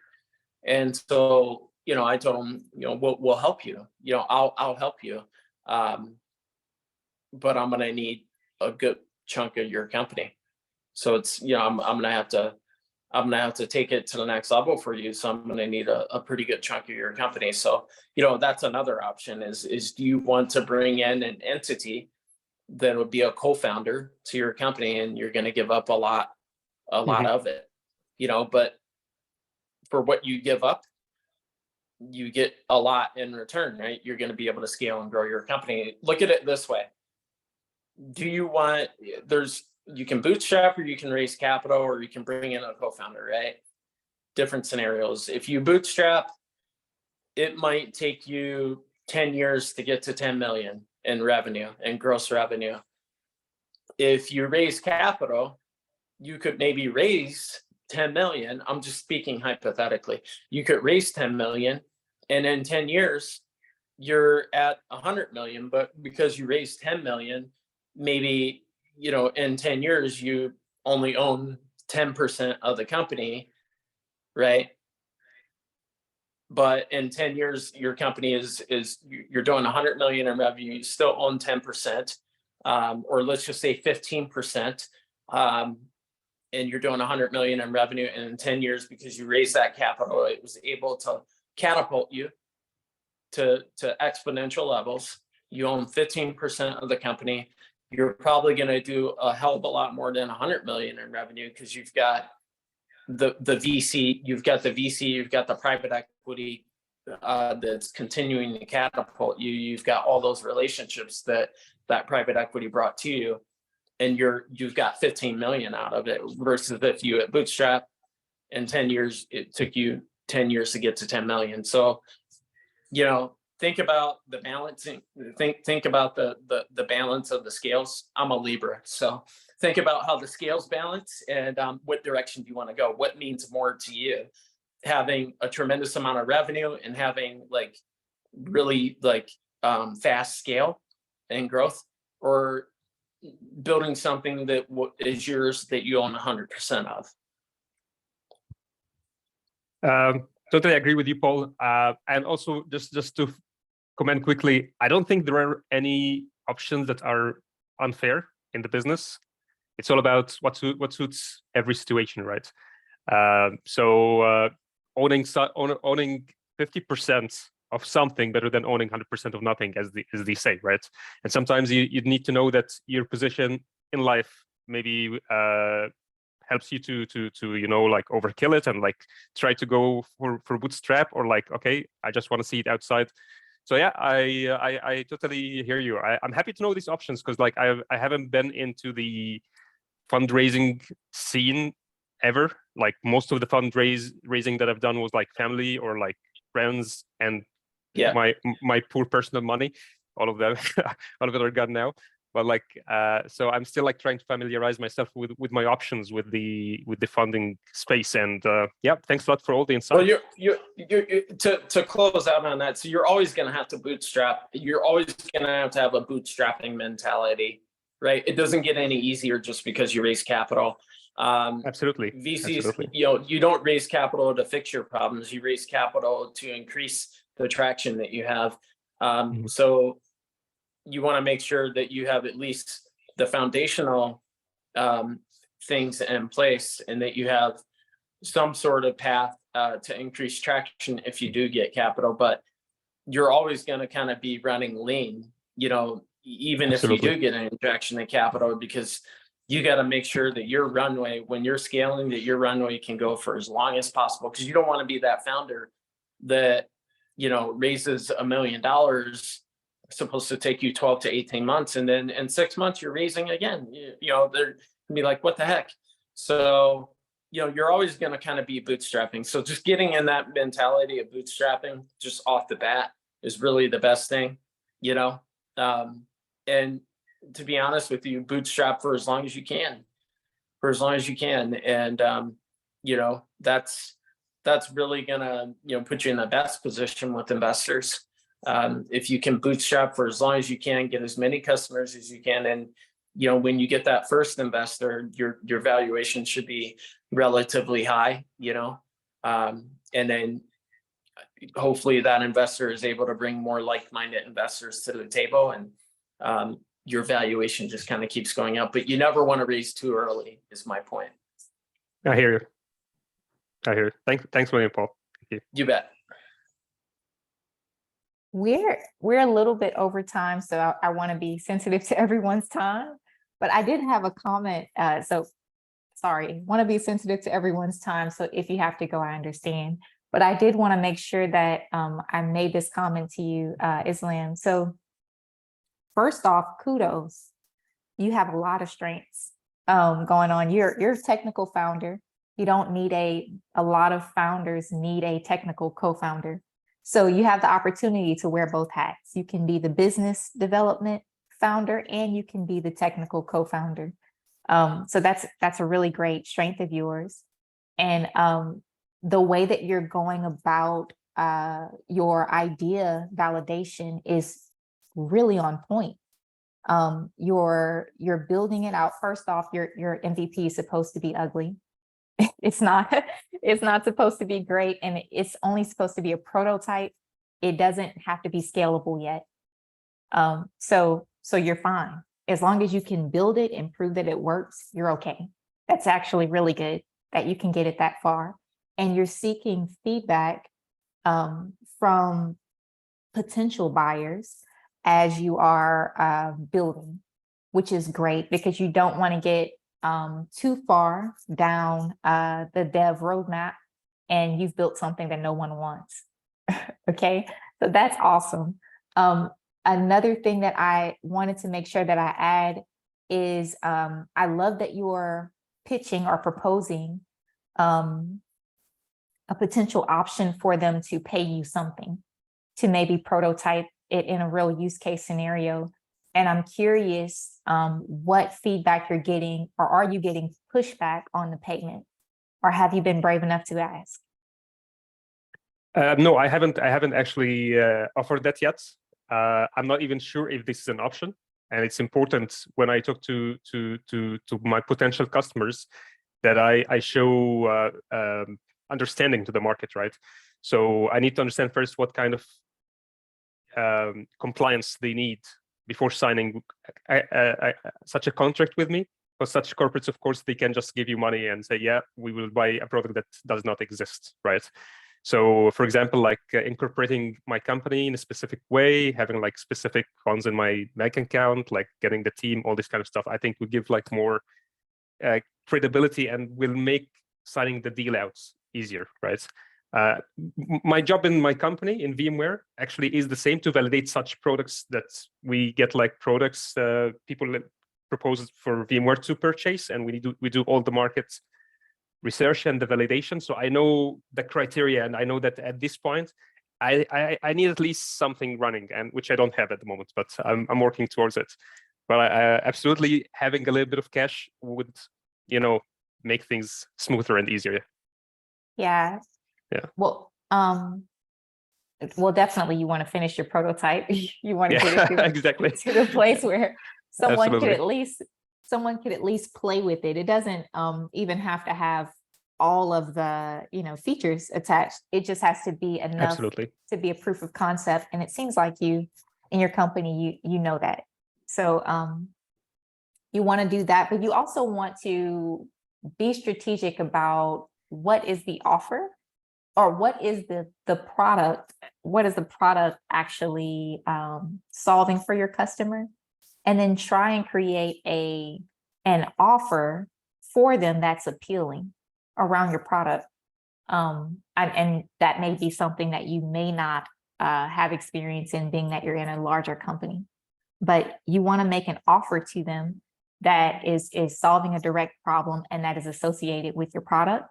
And so, I told him, we'll help you. I'll help you. But I'm gonna need a good chunk of your company. So it's, I'm gonna have to take it to the next level for you. So I'm gonna need a pretty good chunk of your company. So, that's another option is do you want to bring in an entity that would be a co-founder to your company, and you're gonna give up a lot of it, but for what you give up, you get a lot in return, right? You're going to be able to scale and grow your company. Look at it this way. You can bootstrap, or you can raise capital, or you can bring in a co-founder, right? Different scenarios. If you bootstrap, it might take you 10 years to get to 10 million in revenue and gross revenue. If you raise capital, you could maybe raise 10 million. I'm just speaking hypothetically. You could raise 10 million, and in 10 years, you're at 100 million. But because you raised 10 million, maybe, in 10 years, you only own 10% of the company, right? But in 10 years, your company you're doing 100 million in revenue, you still own 10%, or let's just say 15%. And you're doing 100 million in revenue, and in 10 years, because you raised that capital, it was able to catapult you to exponential levels. You own 15% of the company. You're probably going to do a hell of a lot more than 100 million in revenue, because you've got the VC, you've got the private equity that's continuing to catapult you. You've got all those relationships that private equity brought to you, and you've got 15 million out of it, versus if you at bootstrap in 10 years, it took you 10 years to get to 10 million. So, think about the balancing, think about the balance of the scales. I'm a Libra, so think about how the scales balance, and what direction do you want to go? What means more to you? Having a tremendous amount of revenue and having really fast scale and growth, or building something that is yours that you own 100% of? Totally agree with you, Paul. And also, just to comment quickly, I don't think there are any options that are unfair in the business. It's all about what suits every situation, right? So owning 50% of something better than owning 100% of nothing, as they say, right? And sometimes you need to know that your position in life maybe helps you to overkill it and try to go for bootstrap, or okay, I just want to see it outside. So yeah, I totally hear you. I'm happy to know these options, because I haven't been into the fundraising scene ever. Most of the fundraising that I've done was family or friends, and my poor personal money. All of them all of it are gone now. But so I'm still trying to familiarize myself with my options with the funding space. And yeah, thanks a lot for all the insight. Well, you to close out on that. So you're always going to have to bootstrap. You're always going to have a bootstrapping mentality, right? It doesn't get any easier just because you raise capital. Absolutely. VCs, Absolutely. You don't raise capital to fix your problems. You raise capital to increase the traction that you have. So you want to make sure that you have at least the foundational things in place, and that you have some sort of path to increase traction if you do get capital. But you're always going to kind of be running lean, even if you do get an injection of capital, because you got to make sure that your runway, when you're scaling, that your runway can go for as long as possible, because you don't want to be that founder that raises $1 million supposed to take you 12 to 18 months. And then in 6 months, you're raising again. They're gonna be like, what the heck? So, you're always going to kind of be bootstrapping. So just getting in that mentality of bootstrapping just off the bat is really the best thing, and to be honest with you, bootstrap for as long as you can, And, that's really gonna, put you in the best position with investors. If you can bootstrap for as long as you can, get as many customers as you can. And, when you get that first investor, your valuation should be relatively high, and then hopefully that investor is able to bring more like-minded investors to the table, and your valuation just kind of keeps going up. But you never want to raise too early, is my point. I hear you. Thanks, William Paul. Thank you. You bet. We're a little bit over time, so I want to be sensitive to everyone's time. But I did have a comment. Want to be sensitive to everyone's time. So if you have to go, I understand. But I did want to make sure that I made this comment to you, Islam. So first off, kudos. You have a lot of strengths going on. You're a technical founder. You don't need a lot of founders need a technical co-founder. So you have the opportunity to wear both hats. You can be the business development founder and you can be the technical co-founder. So that's a really great strength of yours. And the way that you're going about your idea validation is really on point. You're building it out. First off, your MVP is supposed to be ugly. It's not supposed to be great, and it's only supposed to be a prototype. It doesn't have to be scalable yet. So you're fine. As long as you can build it and prove that it works, you're okay. That's actually really good that you can get it that far. And you're seeking feedback from potential buyers as you are building, which is great because you don't want to get too far down the dev roadmap and you've built something that no one wants. Okay, so that's awesome. Another thing that I wanted to make sure that I add is I love that you're pitching or proposing a potential option for them to pay you something to maybe prototype it in a real use case scenario. And I'm curious what feedback you're getting, or are you getting pushback on the payment, or have you been brave enough to ask? No, I haven't actually offered that yet. I'm not even sure if this is an option, and it's important when I talk to my potential customers that I show understanding to the market, right? So I need to understand first what kind of compliance they need before signing such a contract with me. For such corporates, of course, they can just give you money and say, yeah, we will buy a product that does not exist, right? So for example, like incorporating my company in a specific way, having like specific funds in my bank account, like getting the team, all this kind of stuff, I think will give like more credibility and will make signing the deal out easier, right? My job in my company in VMware actually is the same, to validate such products that we get like products people propose for VMware to purchase, and we do all the market research and the validation. So I know the criteria, and I know that at this point I need at least something running, and which I don't have at the moment, but I'm working towards it. But absolutely having a little bit of cash would, make things smoother and easier. Yeah. Yeah. Well, definitely you want to finish your prototype. You want to get it exactly to the place where someone Absolutely. could at least play with it. It doesn't even have to have all of the features attached. It just has to be enough to be a proof of concept. And it seems like you in your company you know that. So you want to do that, but you also want to be strategic about what is the offer, or what is the product, what is the product actually solving for your customer, and then try and create an offer for them that's appealing around your product. And that may be something that you may not have experience in, being that you're in a larger company. But you want to make an offer to them that is solving a direct problem and that is associated with your product.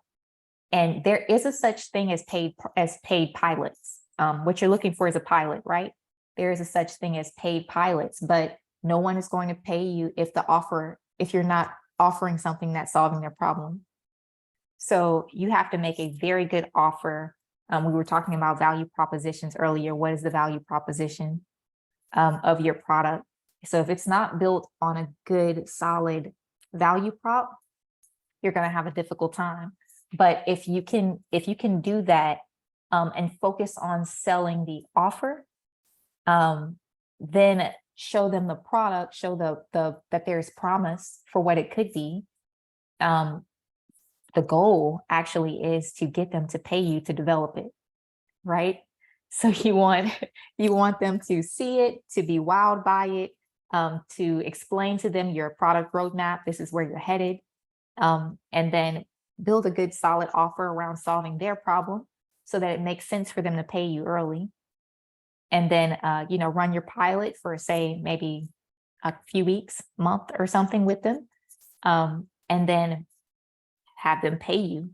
And there is a such thing as paid pilots. What you're looking for is a pilot, right? There is a such thing as paid pilots, but no one is going to pay you if you're not offering something that's solving their problem. So you have to make a very good offer. We were talking about value propositions earlier. What is the value proposition of your product? So if it's not built on a good, solid value prop, you're going to have a difficult time. But if you can do that and focus on selling the offer, then show them the product, show that there's promise for what it could be. The goal actually is to get them to pay you to develop it, right? So you want them to see it, to be wowed by it, to explain to them your product roadmap. This is where you're headed, and then build a good solid offer around solving their problem so that it makes sense for them to pay you early. And then, run your pilot for, say, maybe a few weeks, month or something with them. And then have them pay you,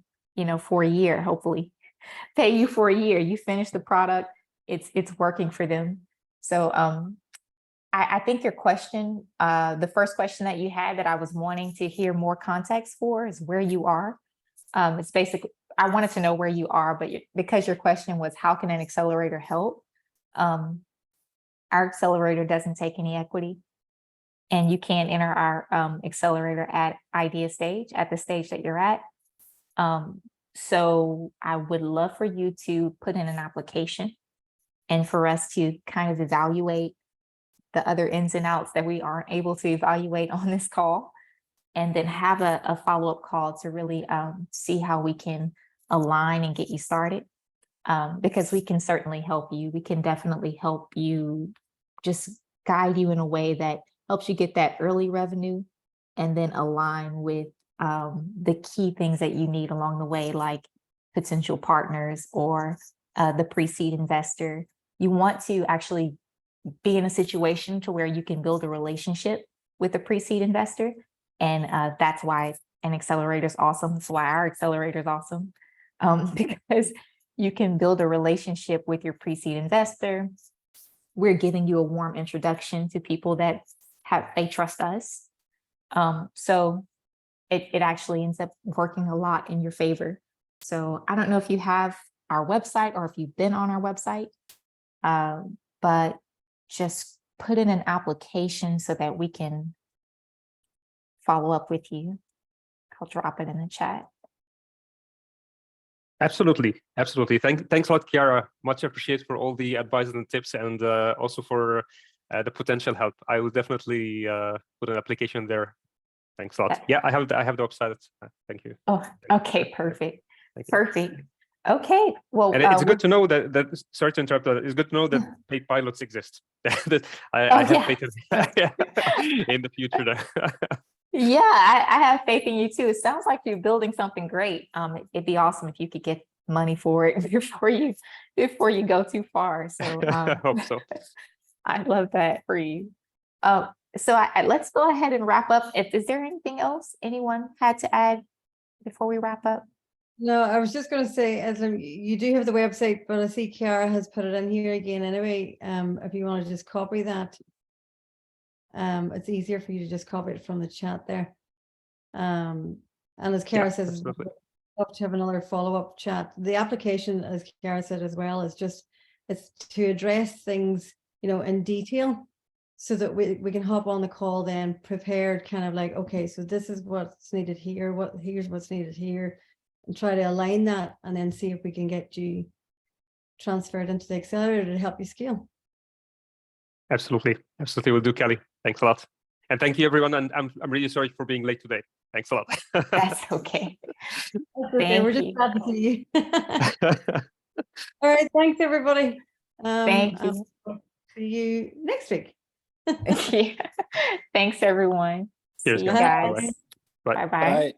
for a year, hopefully pay you for a year. You finish the product, it's working for them. So I think your question, the first question that you had that I was wanting to hear more context for is where you are. It's basically, I wanted to know where you are, but because your question was, how can an accelerator help? Our accelerator doesn't take any equity, and you can't enter our accelerator at idea stage, at the stage that you're at. So I would love for you to put in an application and for us to kind of evaluate the other ins and outs that we aren't able to evaluate on this call, and then have a follow-up call to really see how we can align and get you started. Because we can certainly help you. We can definitely help you, just guide you in a way that helps you get that early revenue and then align with the key things that you need along the way, like potential partners or the pre-seed investor. You want to actually be in a situation to where you can build a relationship with a pre-seed investor. And that's why an accelerator is awesome. That's why our accelerator is awesome, because you can build a relationship with your pre-seed investor. We're giving you a warm introduction to people that they trust us. So it actually ends up working a lot in your favor. So I don't know if you have our website or if you've been on our website, but just put in an application so that we can follow up with you. I'll drop it in the chat. Absolutely. Thanks a lot, Chiara. Much appreciated for all the advice and tips, and also for the potential help. I will definitely put an application there. Thanks a lot. Yeah, I have the website. Thank you. Oh, okay, perfect. Thank you. Perfect. Okay, well, and it's good to know that. Sorry to interrupt. It's good to know that paid pilots exist. I have faith in the future there. Yeah, I have faith in you too. It sounds like you're building something great. It'd be awesome if you could get money for it before you go too far. So I hope so. I love that for you. So let's go ahead and wrap up. Is there anything else anyone had to add before we wrap up? No, I was just going to say, Eslem, you do have the website, but I see Chiara has put it in here again anyway. If you want to just copy that, it's easier for you to just copy it from the chat there. And as Chiara says, I'd love to have another follow-up chat. The application, as Chiara said as well, is it's to address things, in detail, so that we can hop on the call then prepared, kind of like, okay, so this is what's needed here, here's what's needed here, and try to align that, and then see if we can get you transferred into the accelerator to help you scale. Absolutely, we'll do, Kelly. Thanks a lot, and thank you, everyone. And I'm really sorry for being late today. Thanks a lot. That's okay. We're just glad to see you. All right, thanks everybody. Thank you. See you next week. Yeah. Thanks everyone. Cheers, See you guys. guys. Bye. Bye-bye. Bye.